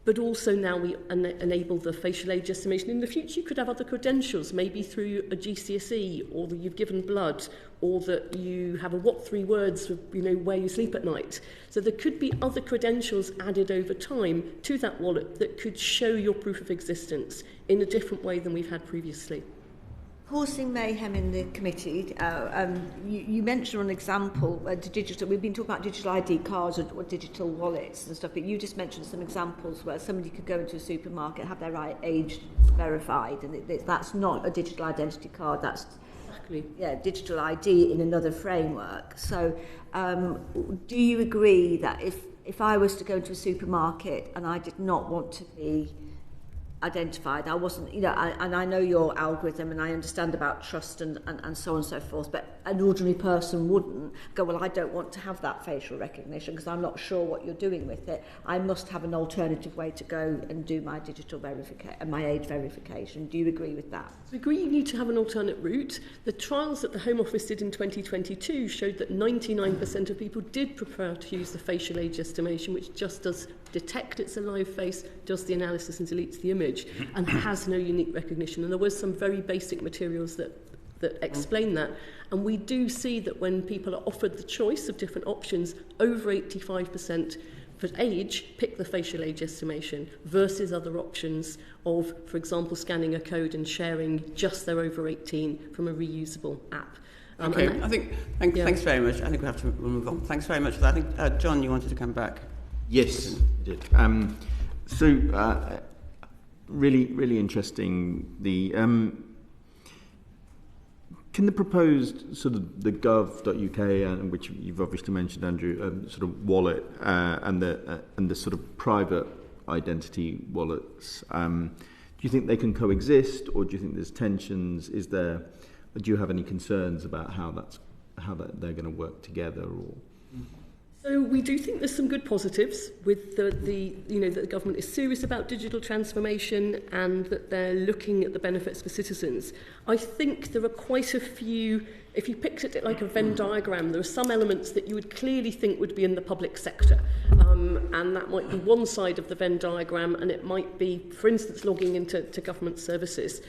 But also now we enable the facial age estimation. In the future, you could have other credentials, maybe through a GCSE, or that you've given blood, or that you have a what 3 words, where you sleep at night. So there could be other credentials added over time to that wallet that could show your proof of existence in a different way than we've had previously. Causing mayhem in the committee, you mentioned an example, we've been talking about digital ID cards or digital wallets and stuff, but you just mentioned some examples where somebody could go into a supermarket, have their right age verified, and that's not a digital identity card, that's digital ID in another framework. So do you agree that if I was to go into a supermarket and I did not want to be identified. I wasn't, and I know your algorithm and I understand about trust and so on and so forth, but an ordinary person wouldn't go, well, I don't want to have that facial recognition because I'm not sure what you're doing with it. I must have an alternative way to go and do my digital verification, my age verification. Do you agree with that? I agree you need to have an alternate route. The trials that the Home Office did in 2022 showed that 99% of people did prefer to use the facial age estimation, which just does detect it's a live face, does the analysis and deletes the image, and has no unique recognition. And there was some very basic materials that explain that. And we do see that when people are offered the choice of different options, over 85% for age pick the facial age estimation versus other options of, for example, scanning a code and sharing just their over 18 from a reusable app. Okay, thanks very much. I think we have to move on. Thanks very much for that. I think, John, you wanted to come back. Yes, I did. Really interesting. Can the proposed sort of the gov.uk, and which you've obviously mentioned, Andrew, sort of wallet and the sort of private identity wallets, do you think they can coexist, or do you think there's tensions? Do you have any concerns about how they're going to work together, or? So we do think there's some good positives with that the government is serious about digital transformation and that they're looking at the benefits for citizens. I think there are quite a few, if you picked at it like a Venn diagram, there are some elements that you would clearly think would be in the public sector. And that might be one side of the Venn diagram, and it might be, for instance, logging into government services.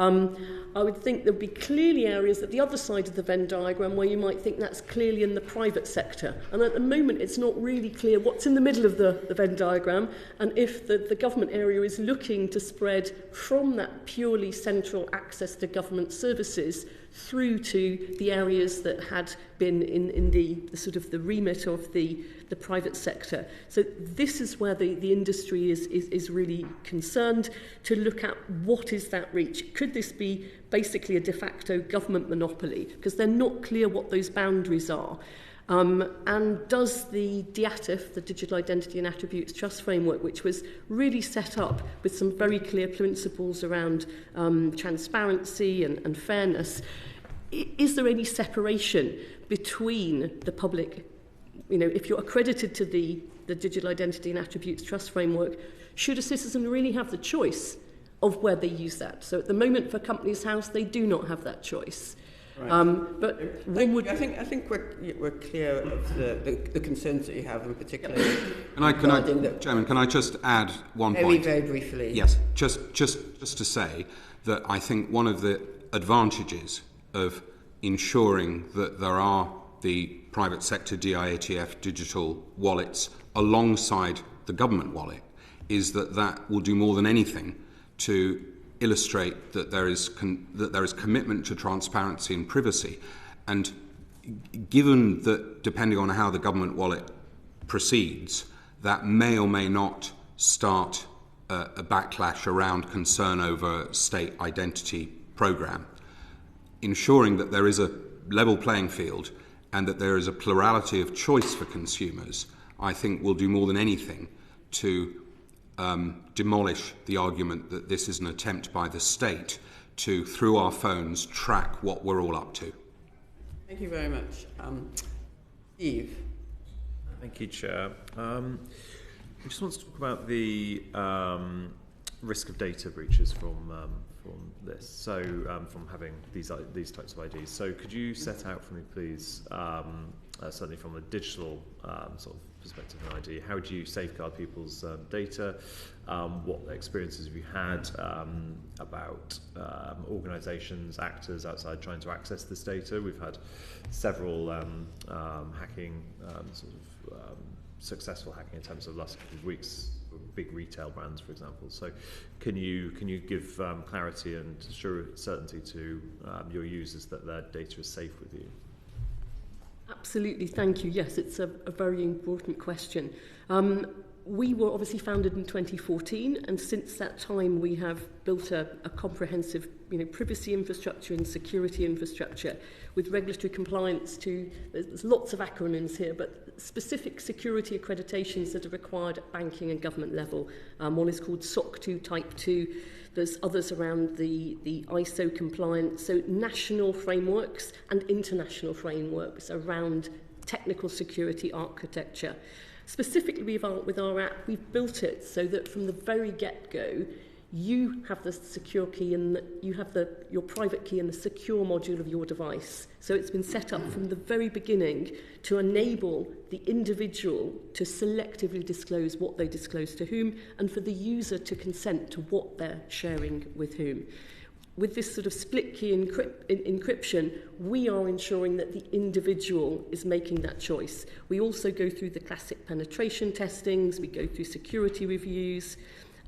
I would think there would be clearly areas at the other side of the Venn diagram where you might think that's clearly in the private sector. And at the moment, it's not really clear what's in the middle of the Venn diagram, and if the government area is looking to spread from that purely central access to government services through to the areas that had been in the sort of the remit of the private sector. So this is where the industry is really concerned to look at what is that reach. Could this be basically a de facto government monopoly? Because they're not clear what those boundaries are. And does the DIATF, the Digital Identity and Attributes Trust Framework, which was really set up with some very clear principles around transparency and fairness, is there any separation between the public, if you're accredited to the Digital Identity and Attributes Trust Framework, should a citizen really have the choice of where they use that? So at the moment for Companies House, they do not have that choice. Right. But I think we're clear of the concerns that you have, in particular. Chairman, can I just add one point? Very briefly. Yes, just to say that I think one of the advantages of ensuring that there are the private sector DIATF digital wallets alongside the government wallet is that will do more than anything to illustrate that there is commitment to transparency and privacy. And given that, depending on how the government wallet proceeds, that may or may not start a backlash around concern over state identity programme, ensuring that there is a level playing field and that there is a plurality of choice for consumers, I think will do more than anything to demolish the argument that this is an attempt by the state to, through our phones, track what we're all up to. Thank you very much. Steve. Thank you, Chair. I just want to talk about the risk of data breaches from this. So, from having these types of IDs. So, could you set out for me, please, certainly from a digital sort of perspective and ID, how do you safeguard people's data? What experiences have you had about organisations, actors outside trying to access this data? We've had several hacking successful hacking attempts over the last couple of weeks, big retail brands, for example. So, can you give clarity and certainty to your users that their data is safe with you? Absolutely, thank you. Yes, it's a very important question. We were obviously founded in 2014, and since that time we have built a comprehensive privacy infrastructure and security infrastructure with regulatory compliance to, there's lots of acronyms here, but specific security accreditations that are required at banking and government level. One is called SOC 2 Type 2. There's others around the ISO compliance, so national frameworks and international frameworks around technical security architecture. Specifically with our app, we've built it so that from the very get-go, you have the secure key and you have your private key in the secure module of your device. So it's been set up from the very beginning to enable the individual to selectively disclose what they disclose to whom, and for the user to consent to what they're sharing with whom. With this sort of split key encryption, we are ensuring that the individual is making that choice. We also go through the classic penetration testings, we go through security reviews,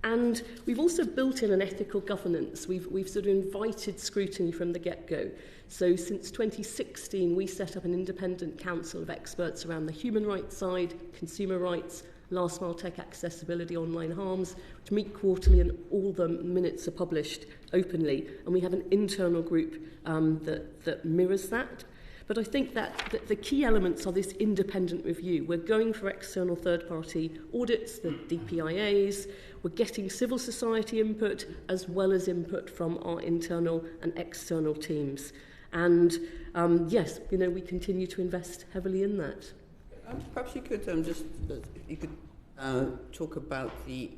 and we've also built in an ethical governance. We've sort of invited scrutiny from the get-go. So since 2016, we set up an independent council of experts around the human rights side, consumer rights, last mile tech accessibility, online harms, which meet quarterly, and all the minutes are published openly. And we have an internal group that mirrors that. But I think that the key elements are this independent review. We're going for external third-party audits, the DPIAs. We're getting civil society input as well as input from our internal and external teams. And yes, we continue to invest heavily in that. Perhaps you could talk about the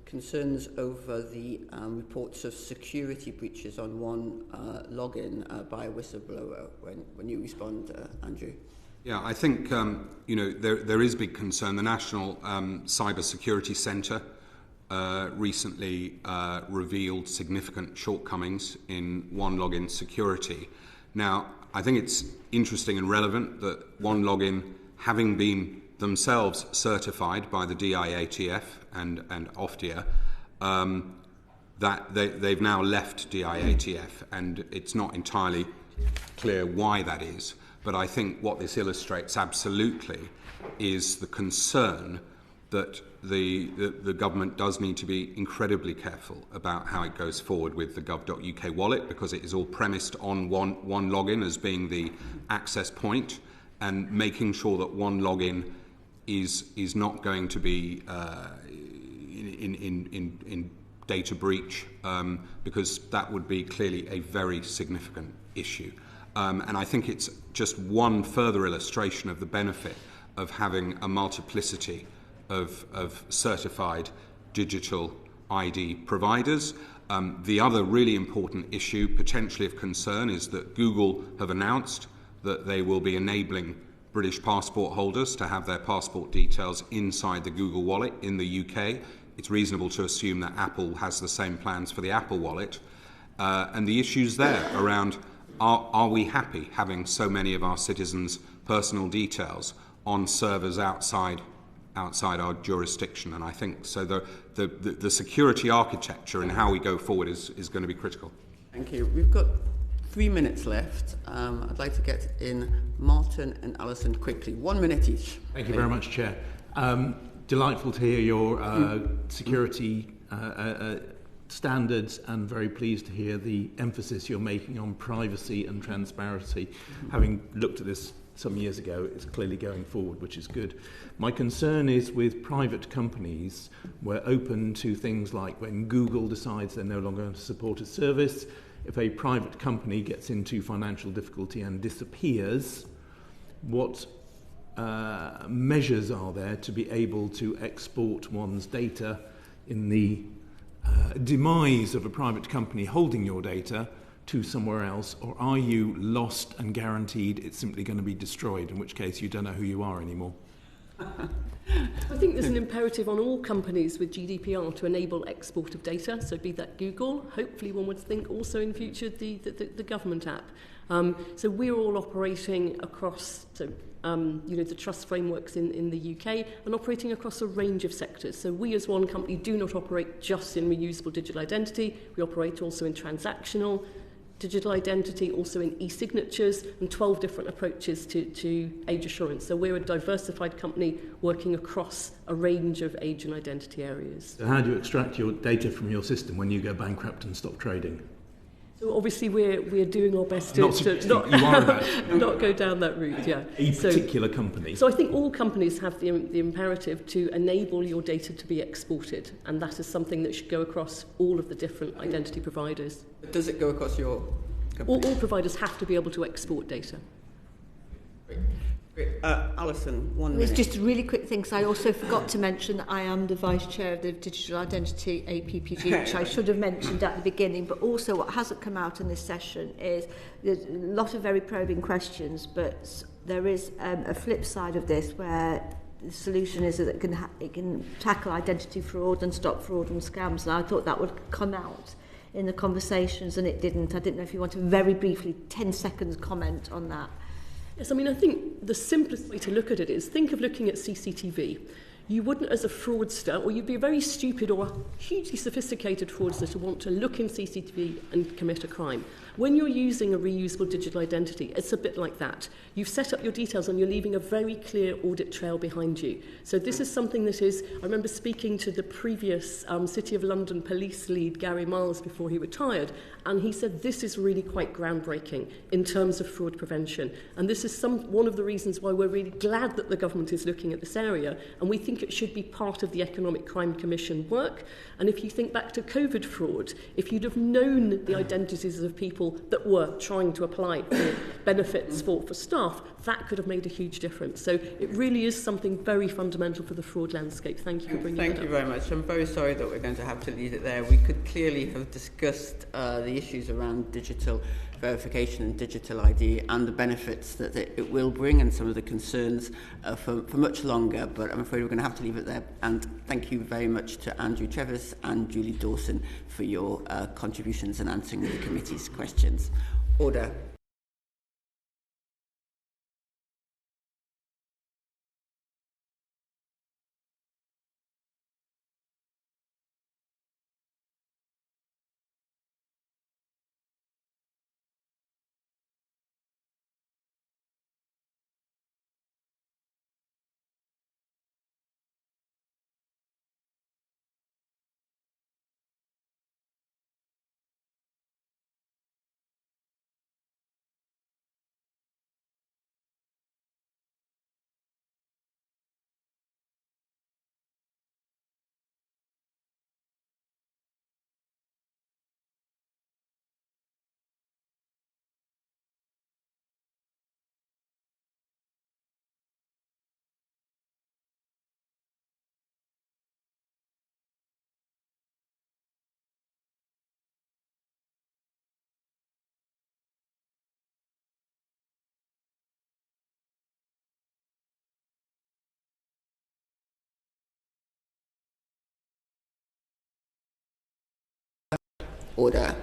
concerns over the reports of security breaches on one login by a whistleblower when you respond, Andrew. Yeah, I think there is big concern. The National Cyber Security Centre recently revealed significant shortcomings in one login security. Now, I think it's interesting and relevant that one login, having been themselves certified by the DIATF and OFDIA, that they've now left DIATF, and it's not entirely clear why that is. But I think what this illustrates absolutely is the concern that the government does need to be incredibly careful about how it goes forward with the gov.uk wallet, because it is all premised on one login as being the access point, and making sure that one login is not going to be in data breach, because that would be clearly a very significant issue. And I think it's just one further illustration of the benefit of having a multiplicity of certified digital ID providers. The other really important issue, potentially of concern, is that Google have announced that they will be enabling British passport holders to have their passport details inside the Google Wallet in the UK. It's reasonable to assume that Apple has the same plans for the Apple Wallet. And the issues there around, are we happy having so many of our citizens' personal details on servers outside our jurisdiction? And I think so the security architecture and how we go forward is going to be critical. Thank you. We've got 3 minutes left. I'd like to get in Martin and Alison quickly. 1 minute each. Thank you very much, Chair. Delightful to hear your security standards, and very pleased to hear the emphasis you're making on privacy and transparency. Having looked at this some years ago, it's clearly going forward, which is good. My concern is with private companies. We're open to things like when Google decides they're no longer going to support a service. If a private company gets into financial difficulty and disappears, what measures are there to be able to export one's data in the demise of a private company holding your data to somewhere else? Or are you lost and guaranteed it's simply going to be destroyed, in which case you don't know who you are anymore? I think there's an imperative on all companies with GDPR to enable export of data, so be that Google, hopefully one would think also in future the government app. So we're all operating across the trust frameworks in the UK and operating across a range of sectors. So we as one company do not operate just in reusable digital identity, we operate also in transactional digital identity, also in e-signatures, and 12 different approaches to age assurance. So we're a diversified company working across a range of age and identity areas. So how do you extract your data from your system when you go bankrupt and stop trading? So obviously, we're doing our best to You are about not go down that route. Yeah, a particular company. So I think all companies have the imperative to enable your data to be exported, and that is something that should go across all of the different identity providers. Does it go across your company? All providers have to be able to export data. Alison, 1 It's minute. just a really quick thing, because I also forgot to mention that I am the Vice Chair of the Digital Identity APPG, which I should have mentioned at the beginning, but also what hasn't come out in this session is there's a lot of very probing questions, but there is a flip side of this where the solution is that it can tackle identity fraud and stop fraud and scams, and I thought that would come out in the conversations, and it didn't. I didn't know if you want to very briefly, 10 seconds comment on that. Yes, I mean, I think the simplest way to look at it is think of looking at CCTV. You wouldn't, as a fraudster, or you'd be a very stupid or hugely sophisticated fraudster to want to look in CCTV and commit a crime. When you're using a reusable digital identity, it's a bit like that. You've set up your details and you're leaving a very clear audit trail behind you. So this is something that is, I remember speaking to the previous City of London police lead, Gary Miles, before he retired, and he said this is really quite groundbreaking in terms of fraud prevention. And this is one of the reasons why we're really glad that the government is looking at this area, and we think it should be part of the Economic Crime Commission work. And if you think back to COVID fraud, if you'd have known the identities of people that were trying to apply for benefits for staff, that could have made a huge difference. So it really is something very fundamental for the fraud landscape. Thank you for bringing that up. Thank you very much. I'm very sorry that we're going to have to leave it there. We could clearly have discussed the issues around digital verification and digital ID and the benefits that it will bring, and some of the concerns for much longer, but I'm afraid we're going to have to leave it there. And thank you very much to Andrew Chevis and Julie Dawson for your contributions and answering the committee's questions. Order. Order.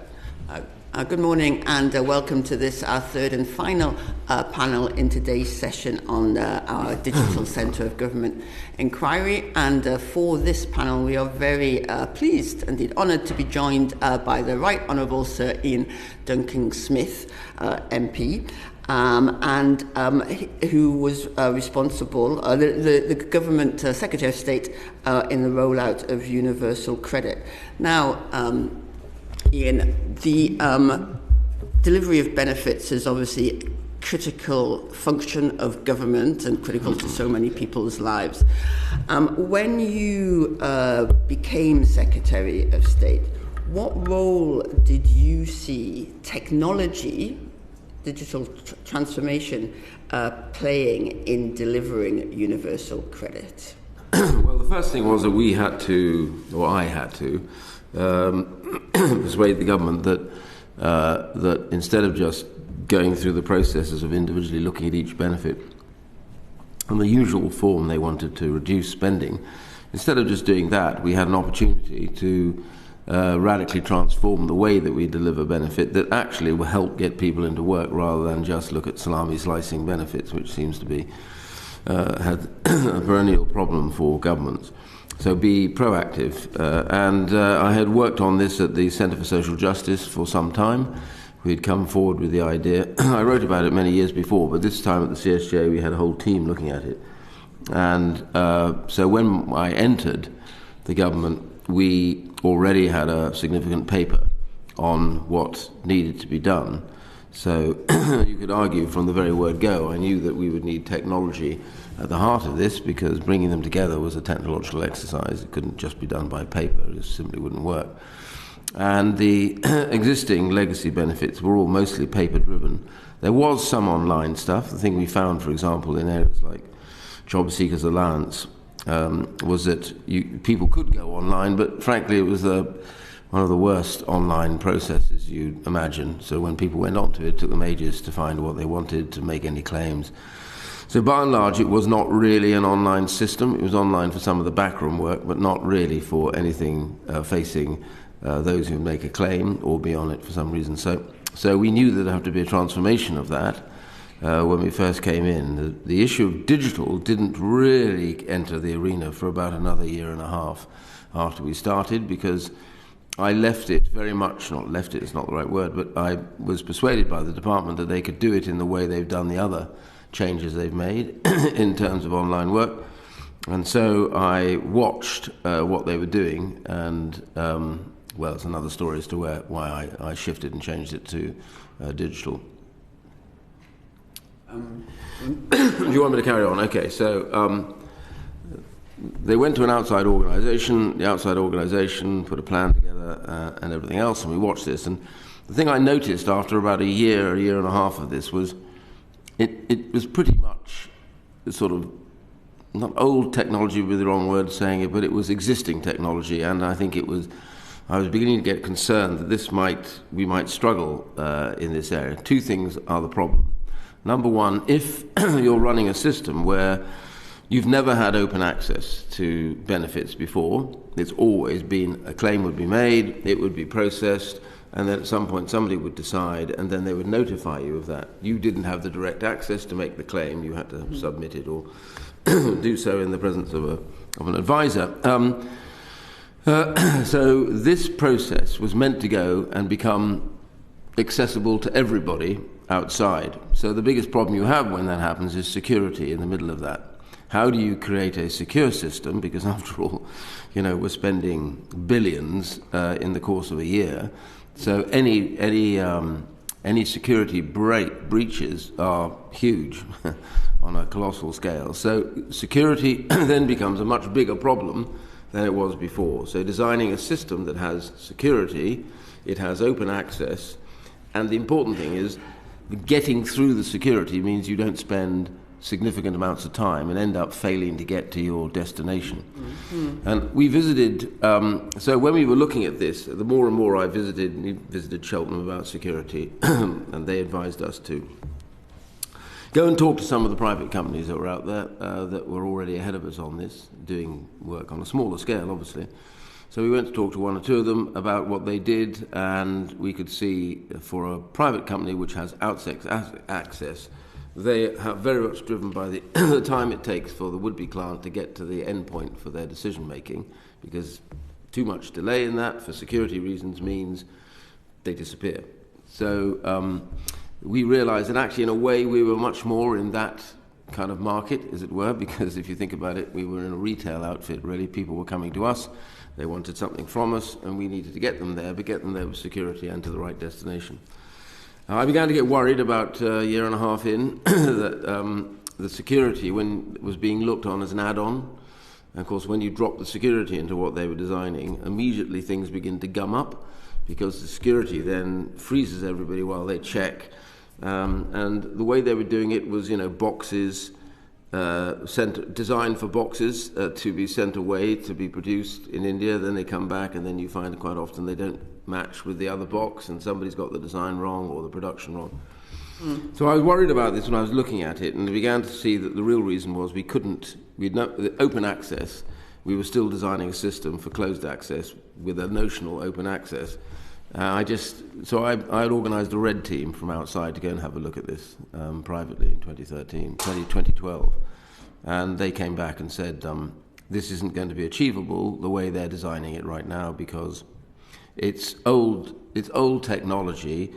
Good morning and welcome to this, our third and final panel in today's session on our Digital Centre of Government inquiry. And for this panel, we are very pleased, indeed honoured, to be joined by the Right Honourable Sir Iain Duncan Smith, MP. Who was responsible, the Government Secretary of State in the rollout of universal credit. Now, Iain, the delivery of benefits is obviously a critical function of government and critical to so many people's lives. When you became Secretary of State, what role did you see technology, digital transformation, playing in delivering universal credit? Well, the first thing was that we had to, or I had to, persuade the government that instead of just going through the processes of individually looking at each benefit in the usual form they wanted to reduce spending, instead of just doing that, we had an opportunity to radically transform the way that we deliver benefit that actually will help get people into work rather than just look at salami slicing benefits, which seems to be had a perennial problem for governments. So be proactive. And I had worked on this at the Centre for Social Justice for some time. We'd come forward with the idea. I wrote about it many years before, but this time at the CSJ we had a whole team looking at it. And so when I entered the government, we already had a significant paper on what needed to be done. So you could argue from the very word go, I knew that we would need technology at the heart of this, because bringing them together was a technological exercise. It couldn't just be done by paper. It just simply wouldn't work. And the existing legacy benefits were all mostly paper-driven. There was some online stuff. The thing we found, for example, in areas like Job Seekers Allowance was that people could go online, but frankly it was one of the worst online processes you'd imagine. So when people went onto it, it took them ages to find what they wanted, to make any claims. So by and large, it was not really an online system. It was online for some of the backroom work, but not really for anything facing those who make a claim or be on it for some reason. So we knew that there had to be a transformation of that when we first came in. The issue of digital didn't really enter the arena for about another year and a half after we started, because I left it very much, not left it, it's not the right word, but I was persuaded by the department that they could do it in the way they've done the other changes they've made in terms of online work. And so I watched what they were doing, and well, it's another story as to why I shifted and changed it to digital. Do you want me to carry on? Okay, so they went to an outside organisation. The outside organisation put a plan together and everything else, and we watched this. And the thing I noticed after about a year and a half of this was it was pretty much sort of, not old technology would be the wrong word saying it, but it was existing technology, and I think I was beginning to get concerned that we might struggle in this area. Two things are the problem. Number one, if you're running a system where you've never had open access to benefits before, it's always been a claim would be made, it would be processed, and then at some point somebody would decide, and then they would notify you of that. You didn't have the direct access to make the claim, you had to submit it or do so in the presence of an advisor. So this process was meant to go and become accessible to everybody outside. So the biggest problem you have when that happens is security in the middle of that. How do you create a secure system? Because after all, we're spending billions in the course of a year. So any security breaches are huge on a colossal scale. So security then becomes a much bigger problem than it was before. So designing a system that has security, it has open access, and the important thing is getting through the security means you don't spend significant amounts of time and end up failing to get to your destination. Mm-hmm. And we visited, so when we were looking at this, the more and more I visited Cheltenham about security, and they advised us to go and talk to some of the private companies that were out there that were already ahead of us on this, doing work on a smaller scale, obviously. So we went to talk to one or two of them about what they did, and we could see for a private company which has access, they are very much driven by the time it takes for the would-be client to get to the end point for their decision-making, because too much delay in that for security reasons means they disappear. So we realized that actually in a way we were much more in that kind of market, as it were, because if you think about it, we were in a retail outfit, really. People were coming to us, they wanted something from us, and we needed to get them there, but get them there with security and to the right destination. I began to get worried about a year and a half in that the security, when it was being looked on as an add-on, and of course when you drop the security into what they were designing, immediately things begin to gum up, because the security then freezes everybody while they check. And the way they were doing it was, boxes, designed for boxes to be sent away to be produced in India. Then they come back, and then you find that quite often they don't match with the other box, and somebody's got the design wrong or the production wrong. So I was worried about this when I was looking at it, and I began to see that the real reason was the open access. We were still designing a system for closed access with a notional open access. I had organised a red team from outside to go and have a look at this privately in 2012. And they came back and said, this isn't going to be achievable the way they're designing it right now, because it's old technology.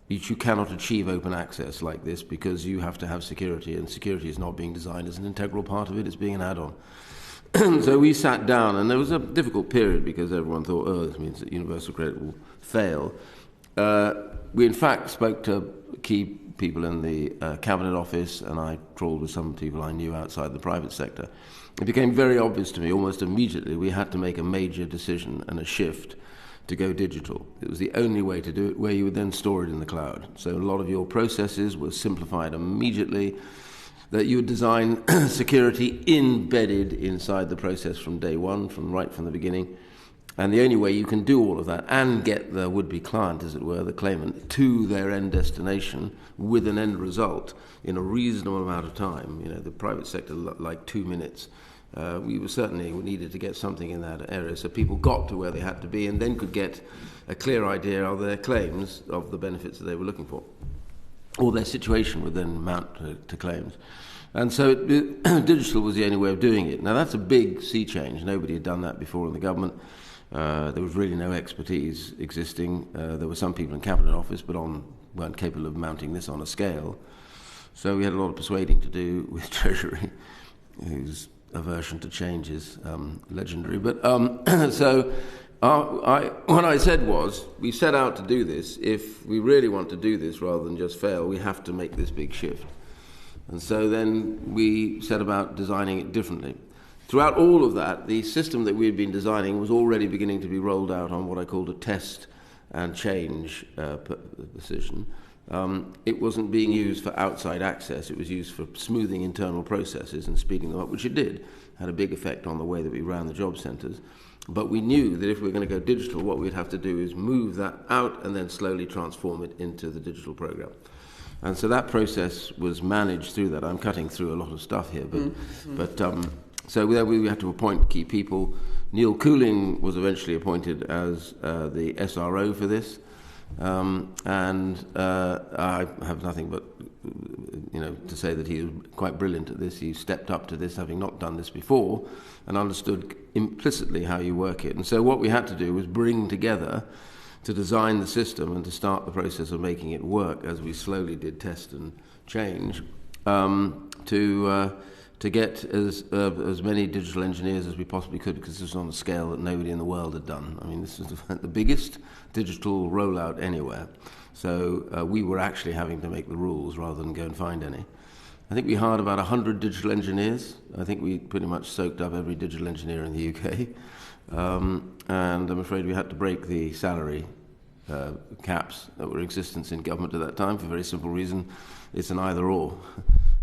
You cannot achieve open access like this because you have to have security, and security is not being designed as an integral part of it, it's being an add-on. So we sat down, and there was a difficult period because everyone thought, oh, this means that universal credit will fail. We in fact spoke to key people in the Cabinet Office, and I trawled with some people I knew outside the private sector. It became very obvious to me almost immediately we had to make a major decision and a shift to go digital. It was the only way to do it, where you would then store it in the cloud. So a lot of your processes were simplified immediately, that you would design security embedded inside the process from day one, right from the beginning. And the only way you can do all of that and get the would-be client, as it were, the claimant, to their end destination with an end result in a reasonable amount of time. You know, the private sector, like 2 minutes. We were certainly needed to get something in that area so people got to where they had to be and then could get a clear idea of their claims, of the benefits that they were looking for. Or their situation would then mount to claims. And so digital was the only way of doing it. Now, that's a big sea change. Nobody had done that before in the government. There was really no expertise existing. There were some people in Cabinet Office, but weren't capable of mounting this on a scale. So we had a lot of persuading to do with Treasury, whose aversion to change is legendary. But so what I said was, we set out to do this. If we really want to do this rather than just fail, we have to make this big shift. And so then we set about designing it differently. Throughout all of that, the system that we had been designing was already beginning to be rolled out on what I called a test and change decision. It wasn't being used for outside access. It was used for smoothing internal processes and speeding them up, which it did. Had a big effect on the way that we ran the job centres. But we knew that if we were going to go digital, what we'd have to do is move that out and then slowly transform it into the digital programme. And so that process was managed through that. I'm cutting through a lot of stuff here, so we had to appoint key people. Neil Cooling was eventually appointed as the SRO for this, and I have nothing but to say that he was quite brilliant at this. He stepped up to this, having not done this before, and understood implicitly how you work it. And so what we had to do was bring together to design the system and to start the process of making it work as we slowly did test and change to get as many digital engineers as we possibly could, because this was on a scale that nobody in the world had done. I mean, this is the biggest digital rollout anywhere. So we were actually having to make the rules rather than go and find any. I think we hired about 100 digital engineers. I think we pretty much soaked up every digital engineer in the UK. And I'm afraid we had to break the salary caps that were in existence in government at that time for a very simple reason. It's an either or.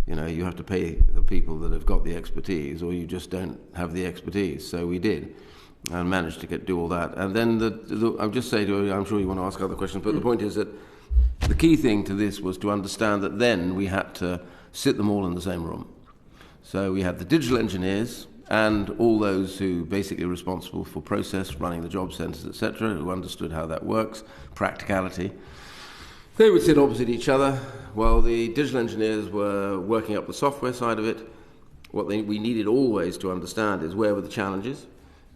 You have to pay the people that have got the expertise, or you just don't have the expertise. So we did, and managed to do all that. And then I'll just say to you, I'm sure you want to ask other questions, but the point is that the key thing to this was to understand that then we had to sit them all in the same room. So we had the digital engineers and all those who basically are responsible for process, running the job centres, etc., who understood how that works, practicality. They would sit opposite each other while the digital engineers were working up the software side of it. What we needed always to understand is where were the challenges,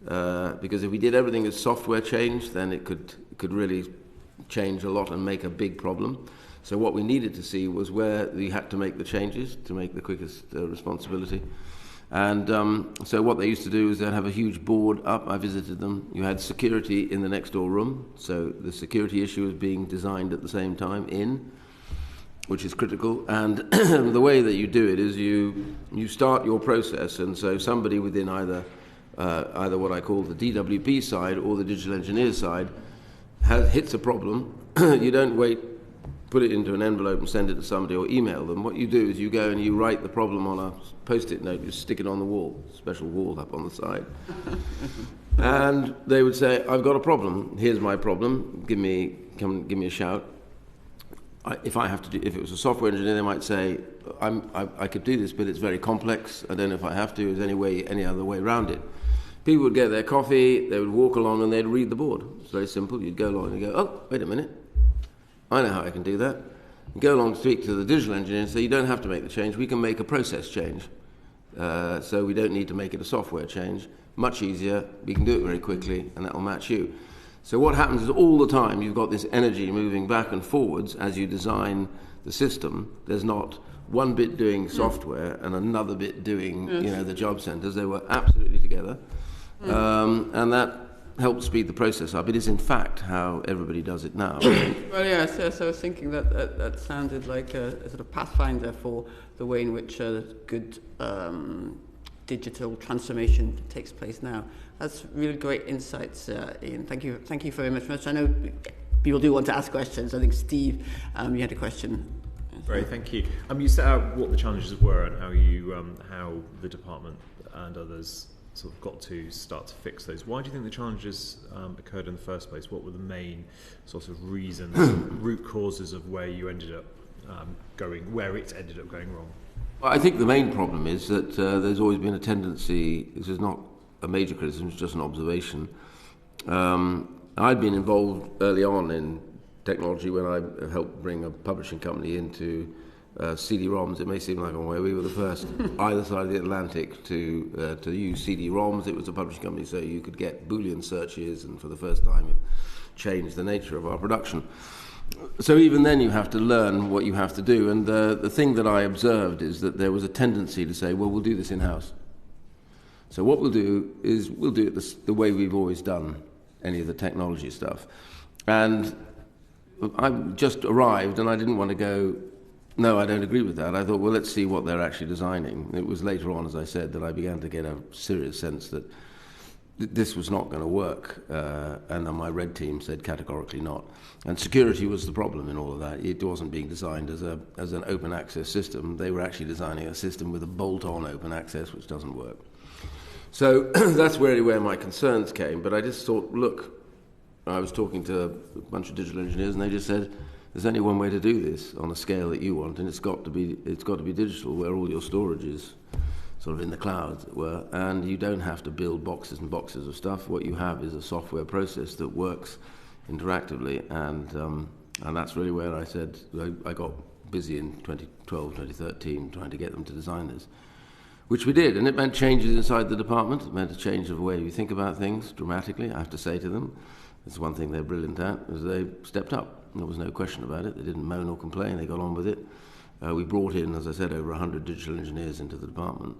because if we did everything as software change, then it could really change a lot and make a big problem. So what we needed to see was where we had to make the changes to make the quickest responsibility. And so what they used to do is they'd have a huge board up. I visited them. You had security in the next door room. So the security issue was being designed at the same time which is critical. And the way that you do it is you start your process. And so somebody within either what I call the DWP side or the digital engineer side hits a problem. You don't wait, put it into an envelope and send it to somebody or email them. What you do is you go and you write the problem on a post-it note, you stick it on the wall, special wall up on the side. And they would say, I've got a problem, here's my problem, give me a shout. If it was a software engineer, they might say, I could do this, but it's very complex, I don't know if I have to, is any other way around it. People would get their coffee, they would walk along and they'd read the board. It's very simple, you'd go along and you go, oh, wait a minute, I know how I can do that. You go along and speak to the digital engineer and say, you don't have to make the change, we can make a process change. So we don't need to make it a software change. Much easier, we can do it very quickly, and that will match you. So what happens is all the time you've got this energy moving back and forwards as you design the system. There's not one bit doing software and another bit doing, the job centres. They were absolutely together. And that helped speed the process up. It is, in fact, how everybody does it now. Well, yeah, so I was thinking that sounded like a sort of pathfinder for the way in which good digital transformation takes place now. That's really great insights, Iain. Thank you very much. I know people do want to ask questions. I think, Steve, you had a question. Great, thank you. You set out what the challenges were and how the department and others sort of got to start to fix those. Why do you think the challenges occurred in the first place? What were the main sort of reasons, root causes of where you ended up where it ended up going wrong? Well, I think the main problem is that there's always been a tendency, this is not a major criticism, it's just an observation. I'd been involved early on in technology when I helped bring a publishing company into CD-ROMs. It may seem like we were the first either side of the Atlantic to use CD-ROMs. It was a publishing company, so you could get Boolean searches, and for the first time it changed the nature of our production. So even then you have to learn what you have to do, and the thing that I observed is that there was a tendency to say, well, we'll do this in-house. So what we'll do is we'll do it the way we've always done any of the technology stuff. And I just arrived and I didn't want to go, no, I don't agree with that. I thought, well, let's see what they're actually designing. It was later on, as I said, that I began to get a serious sense that this was not going to work. And then my red team said categorically not. And security was the problem in all of that. It wasn't being designed as an open access system. They were actually designing a system with a bolt-on open access, which doesn't work. So that's really where my concerns came. But I just thought, look, I was talking to a bunch of digital engineers, and they just said, there's only one way to do this on a scale that you want, and it's got to be digital, where all your storage is sort of in the cloud, as it were, and you don't have to build boxes and boxes of stuff. What you have is a software process that works interactively, and that's really where I said I got busy in 2012, 2013, trying to get them to design this, which we did, and it meant changes inside the department. It meant a change of the way we think about things dramatically, I have to say to them. It's one thing they're brilliant at, is they stepped up. There was no question about it. They didn't moan or complain. They got on with it. We brought in, as I said, over 100 digital engineers into the department.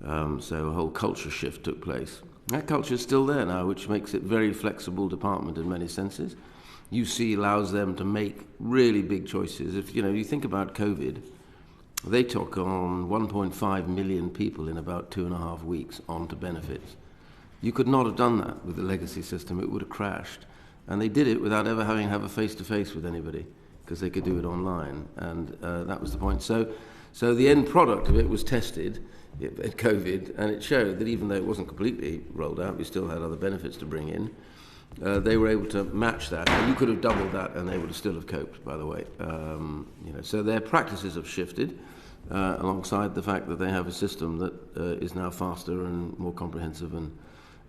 So a whole culture shift took place. That culture is still there now, which makes it a very flexible department in many senses. UC allows them to make really big choices. If you think about COVID, they took on 1.5 million people in about 2.5 weeks onto benefits. You could not have done that with the legacy system. It would have crashed. And they did it without ever having to have a face-to-face with anybody, because they could do it online. And that was the point. So the end product of it was tested at COVID, and it showed that even though it wasn't completely rolled out, we still had other benefits to bring in. They were able to match that. And you could have doubled that, and they would have still have coped, by the way. So their practices have shifted, alongside the fact that they have a system that is now faster and more comprehensive and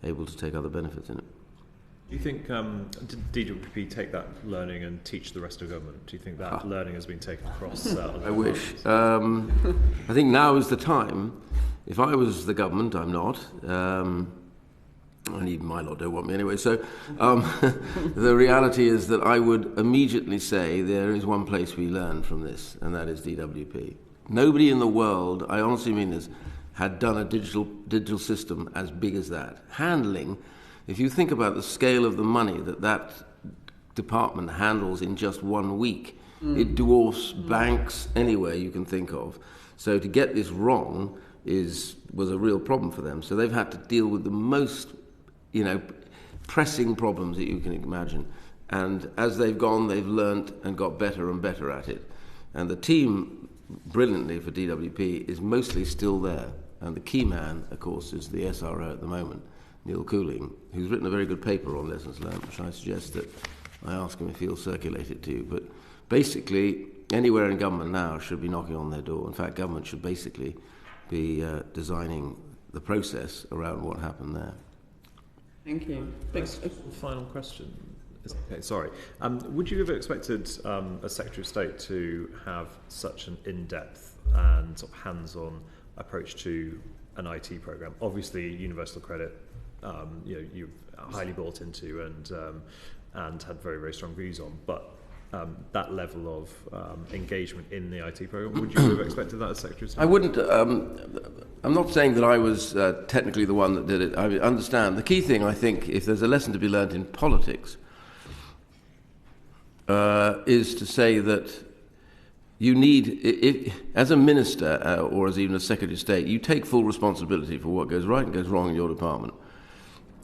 able to take other benefits in it. Do you think did DWP take that learning and teach the rest of government? Do you think that learning has been taken across? I wish. I think now is the time. If I was the government, I'm not. And even my lot don't want me anyway. So the reality is that I would immediately say there is one place we learn from this, and that is DWP. Nobody in the world, I honestly mean this, had done a digital system as big as that. Handling, if you think about the scale of the money that department handles in just 1 week, it dwarfs banks anywhere you can think of. So to get this wrong was a real problem for them. So they've had to deal with the most, pressing problems that you can imagine. And as they've gone, they've learnt and got better and better at it. And the team, brilliantly for DWP, is mostly still there. And the key man, of course, is the SRO at the moment, Neil Cooling, who's written a very good paper on lessons learned, which I suggest that I ask him if he'll circulate it to you. But basically, anywhere in government now should be knocking on their door. In fact, government should basically be designing the process around what happened there. Thank you. Final question. Okay, sorry. Would you have expected a Secretary of State to have such an in-depth and sort of hands-on approach to an IT program? Obviously, universal credit, you've highly bought into and had very, very strong views on. But that level of engagement in the IT programme? Would you have expected that as Secretary of State? I wouldn't. I'm not saying that I was technically the one that did it. I understand. The key thing, I think, if there's a lesson to be learnt in politics, is to say that you need, as a minister or as even a Secretary of State, you take full responsibility for what goes right and goes wrong in your department.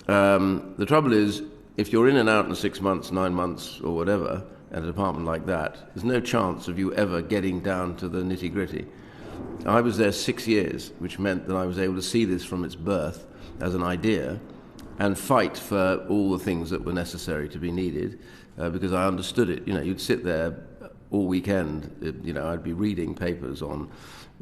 The trouble is, if you're in and out in 6 months, 9 months, or whatever, at a department like that, there's no chance of you ever getting down to the nitty-gritty. I was there 6 years, which meant that I was able to see this from its birth as an idea and fight for all the things that were necessary to be needed, because I understood it. You know, you'd sit there all weekend, I'd be reading papers on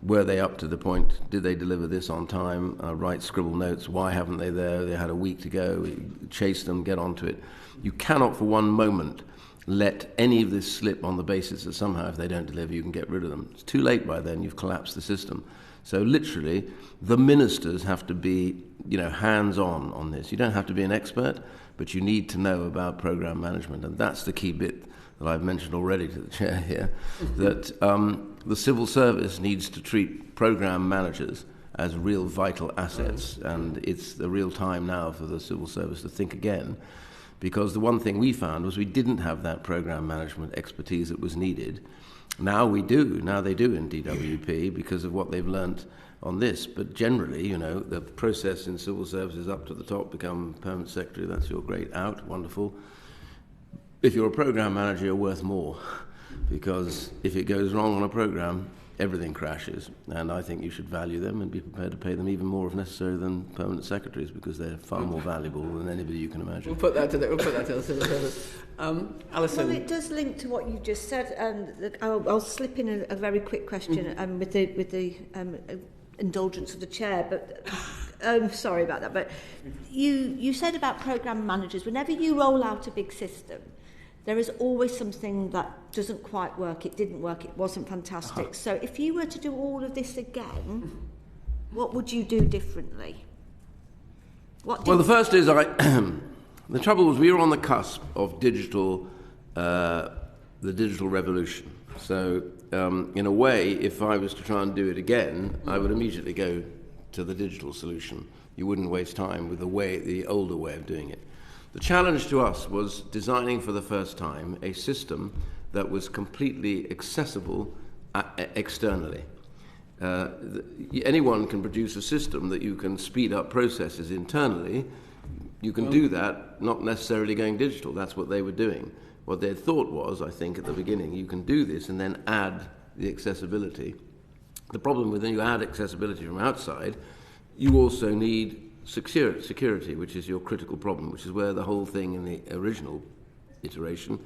were they up to the point, did they deliver this on time, write scribble notes, why haven't they there, they had a week to go, chase them, get onto it. You cannot for one moment let any of this slip on the basis that somehow if they don't deliver you can get rid of them. It's too late by then, you've collapsed the system. So literally, the ministers have to be, hands-on on this. You don't have to be an expert, but you need to know about programme management, and that's the key bit that I've mentioned already to the chair here, that the civil service needs to treat programme managers as real vital assets, and it's the real time now for the civil service to think again, because the one thing we found was we didn't have that programme management expertise that was needed. Now we do, now they do in DWP because of what they've learnt on this, but generally, the process in civil services up to the top, become permanent secretary, that's your great out, wonderful. If you're a programme manager, you're worth more, because if it goes wrong on a programme, everything crashes, and I think you should value them and be prepared to pay them even more if necessary than permanent secretaries, because they're far more valuable than anybody you can imagine. We'll put that to the civil service. Alison. Well, it does link to what you just said, and I'll slip in a very quick question with the indulgence of the chair, but sorry about that. But you said about programme managers, whenever you roll out a big system, there is always something that doesn't quite work. It didn't work. It wasn't fantastic. So if you were to do all of this again, what would you do differently? Well, the first is the trouble was we were on the cusp of the digital revolution. So in a way, if I was to try and do it again, I would immediately go to the digital solution. You wouldn't waste time with the older way of doing it. The challenge to us was designing for the first time a system that was completely accessible externally. Anyone can produce a system that you can speed up processes internally. You can do that, not necessarily going digital. That's what they were doing. What they thought was, I think, at the beginning, you can do this and then add the accessibility. The problem with when you add accessibility from outside, you also need security, which is your critical problem, which is where the whole thing in the original iteration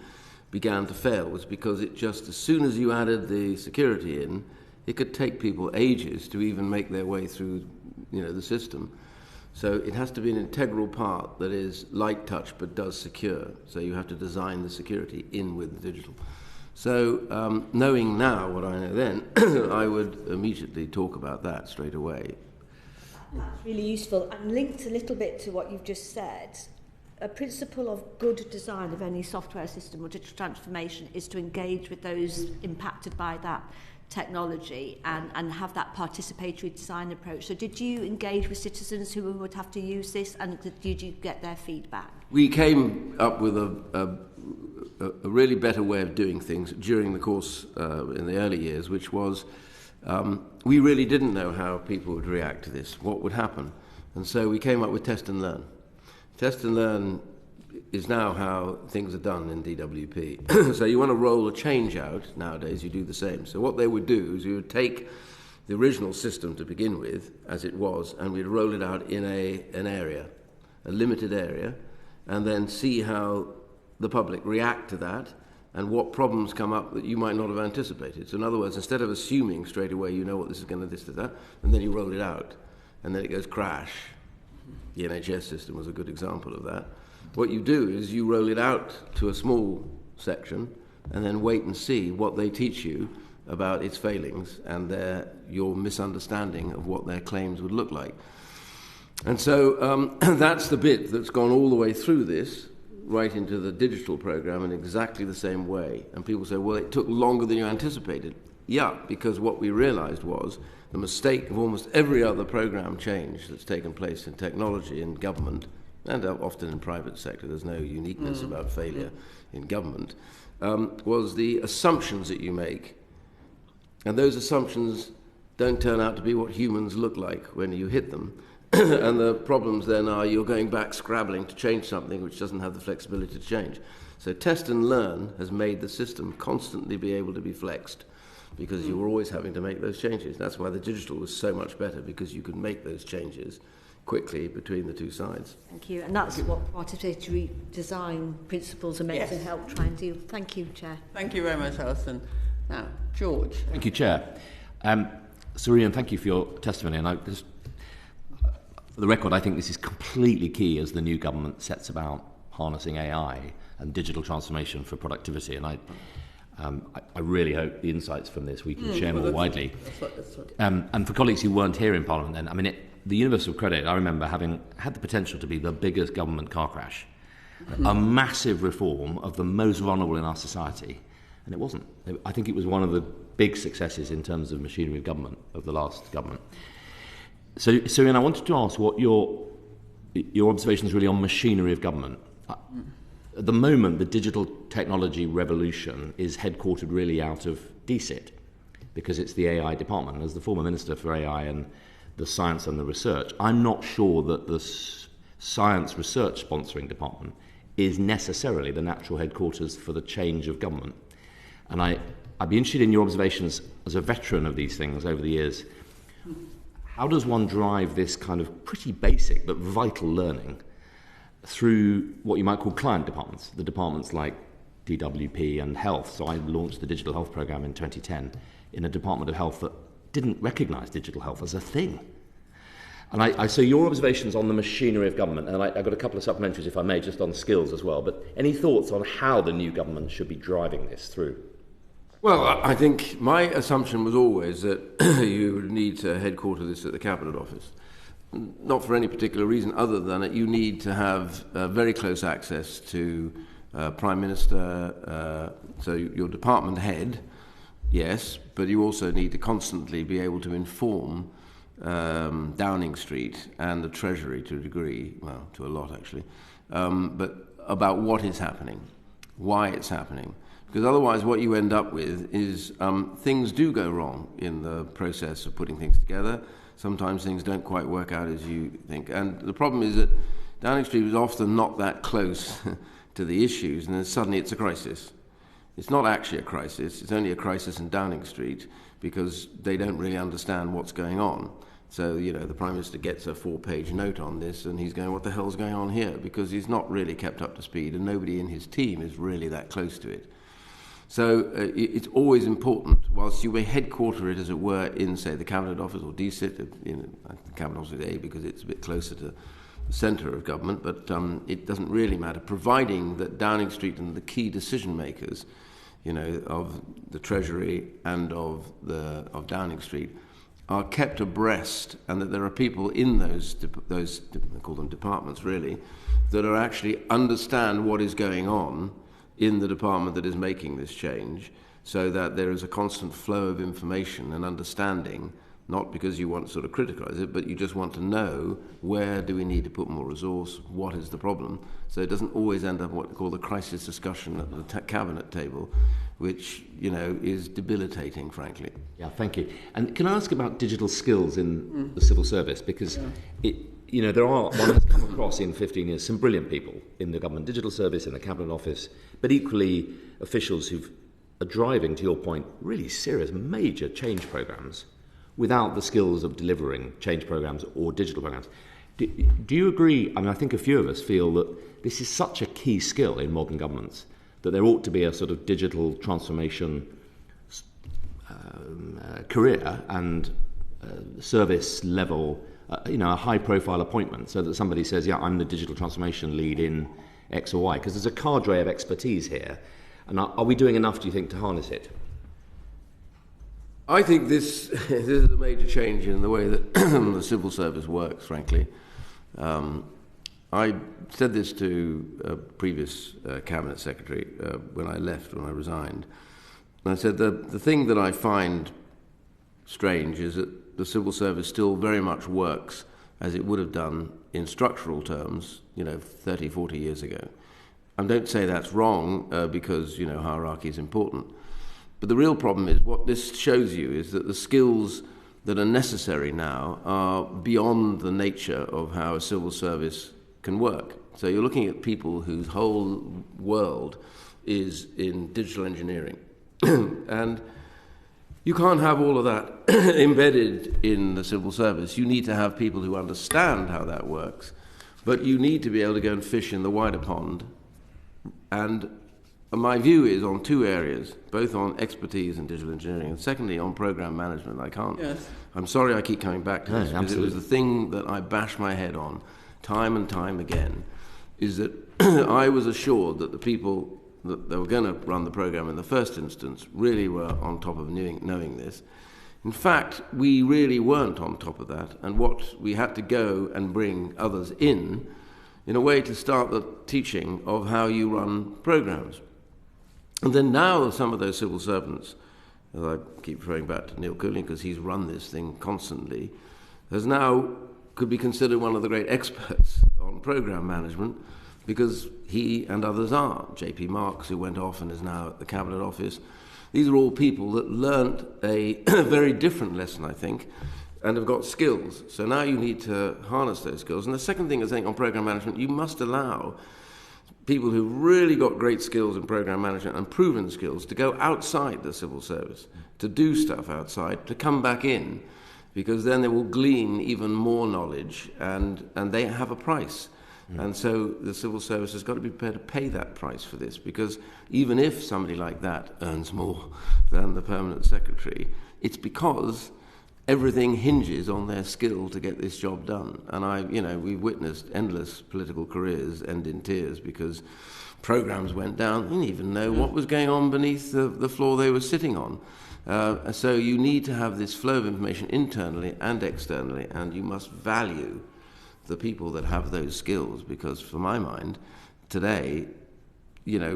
began to fail, was because it just, as soon as you added the security in, it could take people ages to even make their way through, the system. So it has to be an integral part that is light touch but does secure. So you have to design the security in with the digital. So knowing now what I know then, I would immediately talk about that straight away. That's really useful, and linked a little bit to what you've just said. A principle of good design of any software system or digital transformation is to engage with those impacted by that technology and have that participatory design approach. So did you engage with citizens who would have to use this, and did you get their feedback? We came up with a really better way of doing things during the course in the early years, which was we really didn't know how people would react to this, what would happen. And so we came up with test and learn. Test and learn is now how things are done in DWP. So you want to roll a change out nowadays, you do the same. So what they would do is you would take the original system to begin with, as it was, and we'd roll it out in an area, a limited area, and then see how the public react to that, and what problems come up that you might not have anticipated. So in other words, instead of assuming straight away you know what this is going to this to that, and then you roll it out, and then it goes crash. The NHS system was a good example of that. What you do is you roll it out to a small section, and then wait and see what they teach you about its failings and your misunderstanding of what their claims would look like. And so that's the bit that's gone all the way through this. right into the digital program in exactly the same way. And people say, well, it took longer than you anticipated. Yeah, because what we realized was the mistake of almost every other program change that's taken place in technology in government, and often in private sector, there's no uniqueness about failure in government, was the assumptions that you make. And those assumptions don't turn out to be what humans look like when you hit them. And the problems then are you're going back scrabbling to change something which doesn't have the flexibility to change. So test and learn has made the system constantly be able to be flexed, because you were always having to make those changes. That's why the digital was so much better, because you could make those changes quickly between the two sides. Thank you. And that's what participatory design principles are meant to help try and do. Thank you, Chair. Thank you very much, Alison. Now, George. Thank you, Chair. Sir Iain, thank you for your testimony. And for the record, I think this is completely key as the new government sets about harnessing AI and digital transformation for productivity. And I really hope the insights from this we can share more widely. That's right. And for colleagues who weren't here in Parliament then, I mean, the universal credit, I remember having had the potential to be the biggest government car crash, a massive reform of the most vulnerable in our society, and it wasn't. I think it was one of the big successes in terms of machinery of government of the last government. So Iain, I wanted to ask what your observations really on machinery of government. At the moment, the digital technology revolution is headquartered really out of DCIT, because it's the AI department. As the former Minister for AI and the Science and the Research, I'm not sure that the Science Research Sponsoring Department is necessarily the natural headquarters for the change of government. And I'd be interested in your observations as a veteran of these things over the years. How does one drive this kind of pretty basic but vital learning through what you might call client departments, the departments like DWP and Health? So I launched the Digital Health Programme in 2010 in a Department of Health that didn't recognise digital health as a thing. And so your observations on the machinery of government, and I've got a couple of supplementaries, if I may, just on skills as well, but any thoughts on how the new government should be driving this through? Well, I think my assumption was always that you would need to headquarter this at the Cabinet Office. Not for any particular reason other than that you need to have very close access to Prime Minister, so your department head, yes, but you also need to constantly be able to inform Downing Street and the Treasury to a degree, well, to a lot actually, but about what is happening, why it's happening. Because otherwise what you end up with is things do go wrong in the process of putting things together. Sometimes things don't quite work out as you think. And the problem is that Downing Street was often not that close to the issues, and then suddenly it's a crisis. It's not actually a crisis, it's only a crisis in Downing Street because they don't really understand what's going on. So, you know, the Prime Minister gets a 4-page note on this and he's going, what the hell's going on here? Because he's not really kept up to speed and nobody in his team is really that close to it. So it's always important, whilst you may headquarter it, as it were, in, say, the Cabinet Office or DCIT, the Cabinet Office A, because it's a bit closer to the centre of government, but it doesn't really matter, providing that Downing Street and the key decision makers, you know, of the Treasury and of Downing Street are kept abreast, and that there are people in those I call them departments really, that are actually understand what is going on in the department that is making this change, so that there is a constant flow of information and understanding, not because you want to sort of criticise it, but you just want to know where do we need to put more resource, what is the problem, so it doesn't always end up what we call the crisis discussion at the cabinet table, which, you know, is debilitating, frankly. Yeah, thank you. And can I ask about digital skills in the civil service? Because one has come across in 15 years some brilliant people in the government digital service, in the Cabinet Office, but equally officials who are driving, to your point, really serious, major change programmes without the skills of delivering change programmes or digital programmes. Do you agree? I mean, I think a few of us feel that this is such a key skill in modern governments that there ought to be a sort of digital transformation career and service level, a high-profile appointment, so that somebody says, yeah, I'm the digital transformation lead in X or Y, because there's a cadre of expertise here. And are we doing enough, do you think, to harness it? I think this is a major change in the way that the civil service works, frankly. I said this to a previous cabinet secretary when I resigned. And I said the thing that I find strange is that the civil service still very much works as it would have done in structural terms, 30, 40 years ago. I don't say that's wrong because, hierarchy is important. But the real problem is what this shows you is that the skills that are necessary now are beyond the nature of how a civil service can work. So you're looking at people whose whole world is in digital engineering. And you can't have all of that embedded in the civil service. You need to have people who understand how that works, but you need to be able to go and fish in the wider pond. And my view is on two areas, both on expertise in digital engineering, and secondly on program management. I'm sorry I keep coming back to this, because it was the thing that I bash my head on time and time again, is that I was assured that the people that they were going to run the program in the first instance really were on top of knowing this. In fact, we really weren't on top of that, and what we had to go and bring others in a way to start the teaching of how you run programs. And then now some of those civil servants, as I keep referring back to Neil Cooling because he's run this thing constantly, could be considered one of the great experts on program management, because he and others are. J.P. Marks, who went off and is now at the Cabinet Office. These are all people that learnt a very different lesson, I think, and have got skills. So now you need to harness those skills. And the second thing is, I think, on program management, you must allow people who've really got great skills in program management and proven skills to go outside the civil service, to do stuff outside, to come back in, because then they will glean even more knowledge, and they have a price. And so the civil service has got to be prepared to pay that price for this, because even if somebody like that earns more than the permanent secretary, it's because everything hinges on their skill to get this job done. And we've witnessed endless political careers end in tears because programs went down. They didn't even know what was going on beneath the floor they were sitting on. So you need to have this flow of information internally and externally, and you must value the people that have those skills, because for my mind, today,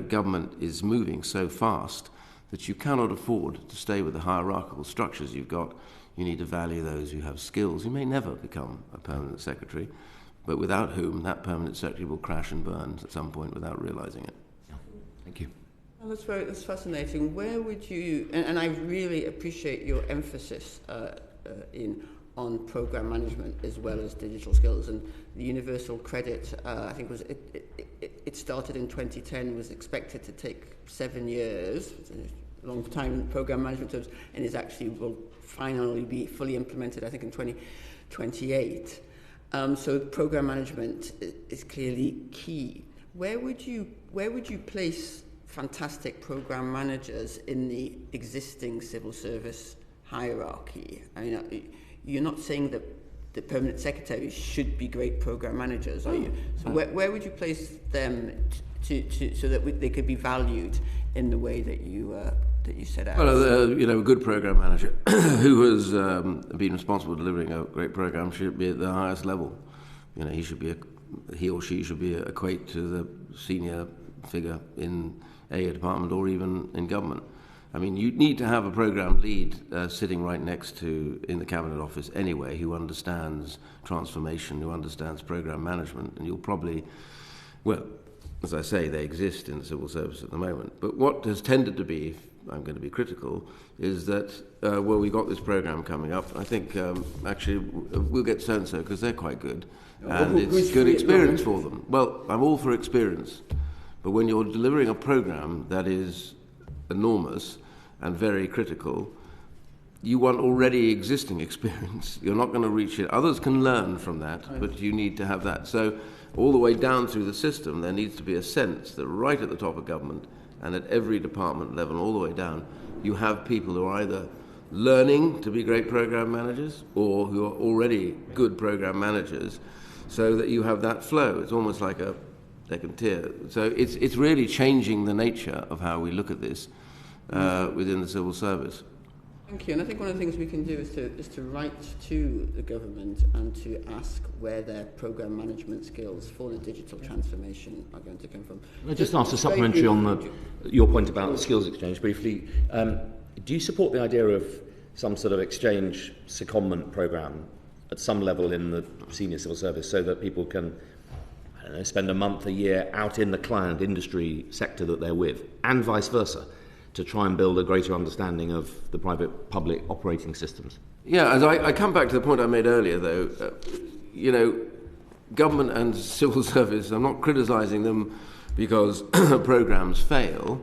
government is moving so fast that you cannot afford to stay with the hierarchical structures you've got. You need to value those who have skills, who may never become a permanent secretary, but without whom that permanent secretary will crash and burn at some point without realising it. Thank you. Well, that's fascinating. Where would you, and I really appreciate your emphasis on program management as well as digital skills, and the universal credit, I think it started in 2010, was expected to take 7 years, it's a long time in program management terms, and will finally be fully implemented, I think, in 2028. So program management is clearly key. Where would you place fantastic program managers in the existing civil service hierarchy? I mean, you're not saying that the permanent secretaries should be great program managers, are you? So where would you place them so that they could be valued in the way that you set out? Well, a good program manager who has been responsible for delivering a great program should be at the highest level. He or she should equate to the senior figure in a department or even in government. I mean, you need to have a program lead sitting right next to in the Cabinet Office anyway, who understands transformation, who understands program management, and you'll probably, well, as I say, they exist in the civil service at the moment. But what has tended to be, if I'm going to be critical, is that, we've got this program coming up. I think actually we'll get so-and-so because they're quite good, and it's good experience for them. Well, I'm all for experience, but when you're delivering a program that is enormous and very critical, you want already existing experience. You're not going to reach it. Others can learn from that, but you need to have that. So all the way down through the system, there needs to be a sense that right at the top of government and at every department level, all the way down, you have people who are either learning to be great program managers or who are already good program managers, so that you have that flow. It's almost like a second tier. So it's really changing the nature of how we look at this within the civil service. Thank you. And I think one of the things we can do is to write to the government and to ask where their programme management skills for the digital transformation are going to come from. Can I just ask a supplementary on your point about the skills exchange briefly? Do you support the idea of some sort of exchange secondment programme at some level in the senior civil service so that people can, I don't know, spend a month, a year out in the client industry sector that they're with, and vice versa, to try and build a greater understanding of the private-public operating systems? Yeah, as I come back to the point I made earlier, though, government and civil service, I'm not criticising them because programmes fail.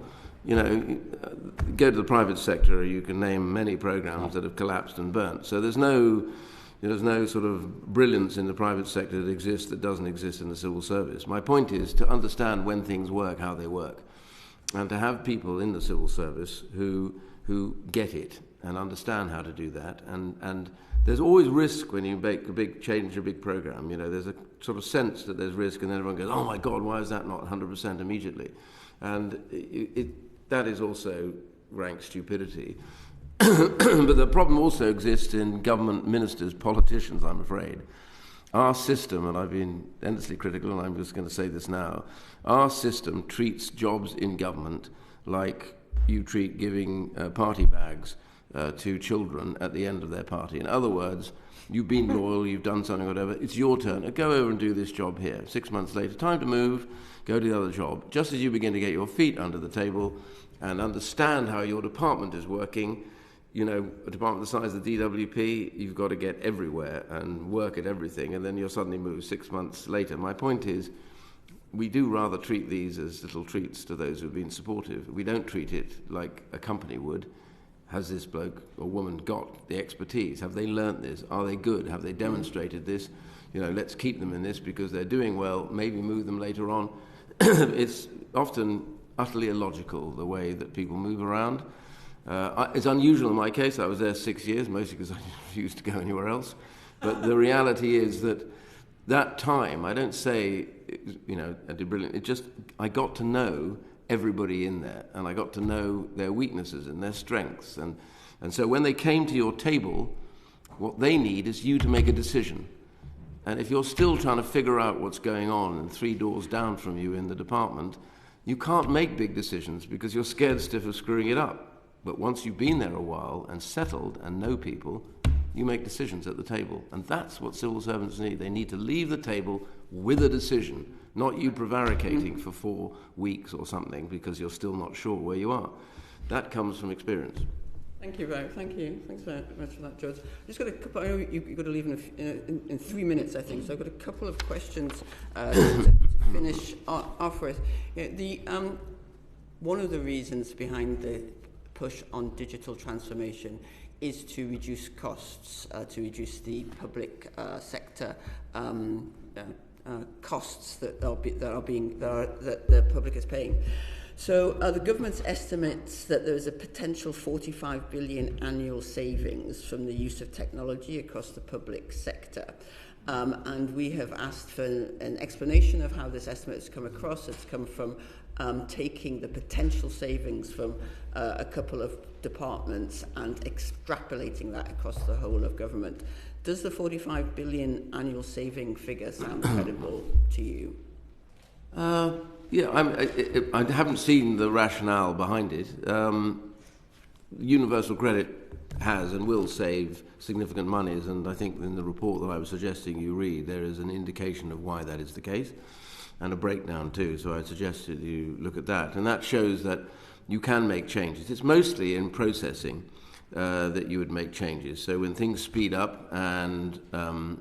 Go to the private sector, you can name many programmes that have collapsed and burnt. So there's no sort of brilliance in the private sector that exists that doesn't exist in the civil service. My point is to understand when things work, how they work, and to have people in the civil service who get it and understand how to do that. And there's always risk when you make a big change, a big program. There's a sort of sense that there's risk, and then everyone goes, "Oh my God, why is that not 100% immediately?" And that is also rank stupidity. But the problem also exists in government ministers, politicians, I'm afraid. Our system, and I've been endlessly critical, and I'm just going to say this now, our system treats jobs in government like you treat giving party bags to children at the end of their party. In other words, you've been loyal, you've done something, whatever, it's your turn. Go over and do this job here. 6 months later, time to move, go to the other job. Just as you begin to get your feet under the table and understand how your department is working, a department the size of the DWP, you've got to get everywhere and work at everything, and then you'll suddenly move 6 months later. My point is, we do rather treat these as little treats to those who've been supportive. We don't treat it like a company would. Has this bloke or woman got the expertise? Have they learnt this? Are they good? Have they demonstrated this? Let's keep them in this because they're doing well, maybe move them later on. It's often utterly illogical, the way that people move around. It's unusual in my case. I was there 6 years, mostly because I refused to go anywhere else. But the reality is that time, I don't say, I did brilliant. I got to know everybody in there, and I got to know their weaknesses and their strengths. And so when they came to your table, what they need is you to make a decision. And if you're still trying to figure out what's going on and 3 doors down from you in the department, you can't make big decisions because you're scared stiff of screwing it up. But once you've been there a while and settled and know people, you make decisions at the table. And that's what civil servants need. They need to leave the table with a decision, not you prevaricating for 4 weeks or something because you're still not sure where you are. That comes from experience. Thank you. Thanks very much for that, George. I've just got a couple. I know you've got to leave in 3 minutes, I think. So I've got a couple of questions to finish off with. One of the reasons behind the push on digital transformation is to reduce costs, to reduce the public sector costs that the public is paying. So the government's estimates that there is a potential 45 billion annual savings from the use of technology across the public sector. And we have asked for an explanation of how this estimate has come across. It's come from taking the potential savings from a couple of departments and extrapolating that across the whole of government. Does the 45 billion annual saving figure sound credible to you? Yeah, I haven't seen the rationale behind it. Universal credit has and will save significant monies, and I think in the report that I was suggesting you read, there is an indication of why that is the case, and a breakdown too, so I suggested you look at that. And that shows that you can make changes. It's mostly in processing that you would make changes. So when things speed up and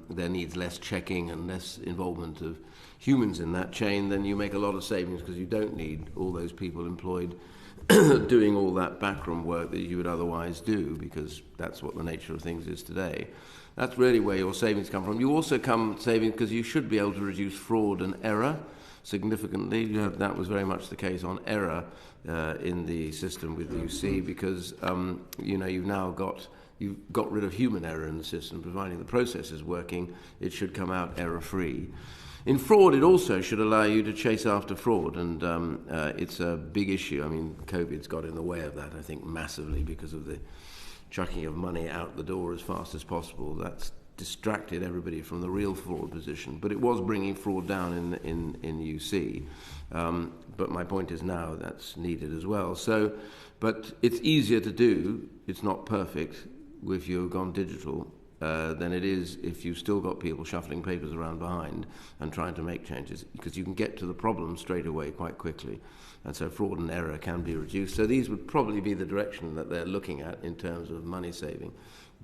there needs less checking and less involvement of humans in that chain, then you make a lot of savings because you don't need all those people employed doing all that backroom work that you would otherwise do, because that's what the nature of things is today. That's really where your savings come from. You also come savings because you should be able to reduce fraud and error significantly. That was very much the case on error in the system with UC, because you've got rid of human error in the system. Providing the process is working, it should come out error-free. In fraud, it also should allow you to chase after fraud, and it's a big issue. I mean, COVID's got in the way of that, I think, massively, because of the chucking of money out the door as fast as possible. That's distracted everybody from the real fraud position. But it was bringing fraud down in UC. But my point is now that's needed as well. So, but it's easier to do. It's not perfect if you've gone digital than it is if you've still got people shuffling papers around behind and trying to make changes, because you can get to the problem straight away quite quickly. And so fraud and error can be reduced. So these would probably be the direction that they're looking at in terms of money saving.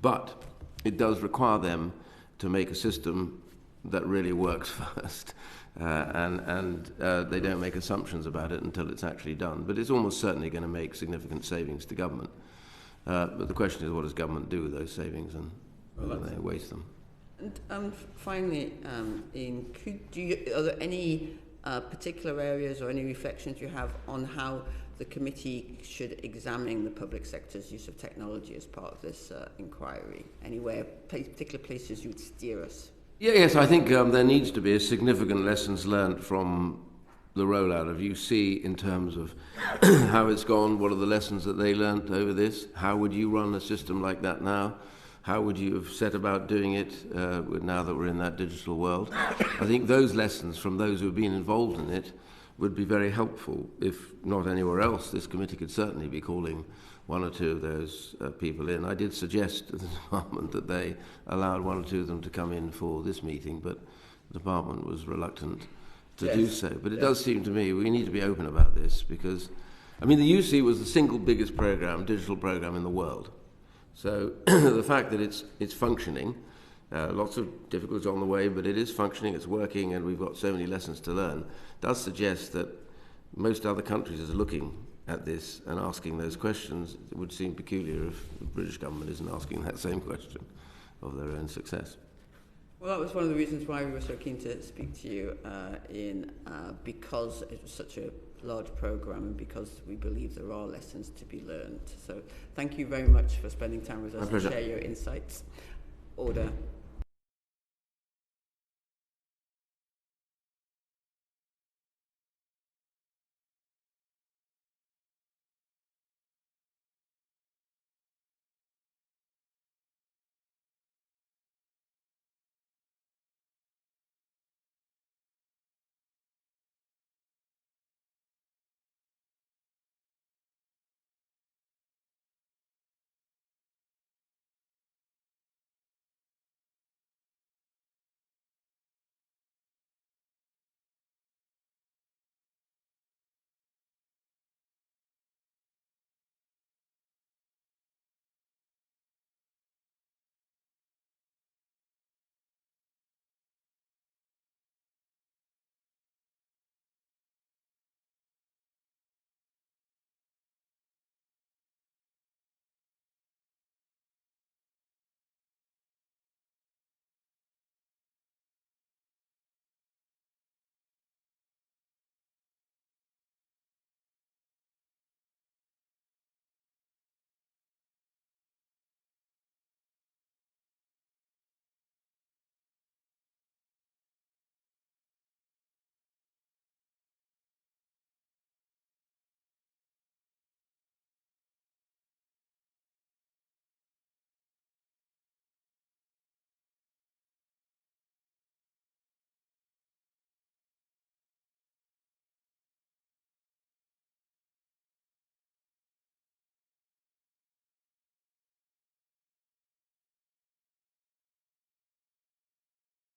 But it does require them to make a system that really works first. And they don't make assumptions about it until it's actually done. But it's almost certainly going to make significant savings to government. But the question is, what does government do with those savings, and whether they waste them? And finally, Iain, are there any particular areas or any reflections you have on how the committee should examine the public sector's use of technology as part of this inquiry? Anywhere, particular places you would steer us? Yes, I think there needs to be a significant lessons learned from the rollout of UC in terms of how it's gone, what are the lessons that they learnt over this, how would you run a system like that now, how would you have set about doing it now that we're in that digital world. I think those lessons from those who have been involved in it would be very helpful. If not anywhere else, this committee could certainly be calling one or two of those people in. I did suggest to the department that they allowed one or two of them to come in for this meeting, but the department was reluctant to do so. But it does seem to me we need to be open about this, because, I mean, the UC was the single biggest digital program in the world. So the fact that it's functioning, lots of difficulties on the way, but it is functioning, it's working, and we've got so many lessons to learn, does suggest that most other countries are looking at this and asking those questions. It would seem peculiar if the British government isn't asking that same question of their own success. Well, that was one of the reasons why we were so keen to speak to you, Iain, because it was such a large programme and because we believe there are lessons to be learned. So thank you very much for spending time with us and share your insights. Order.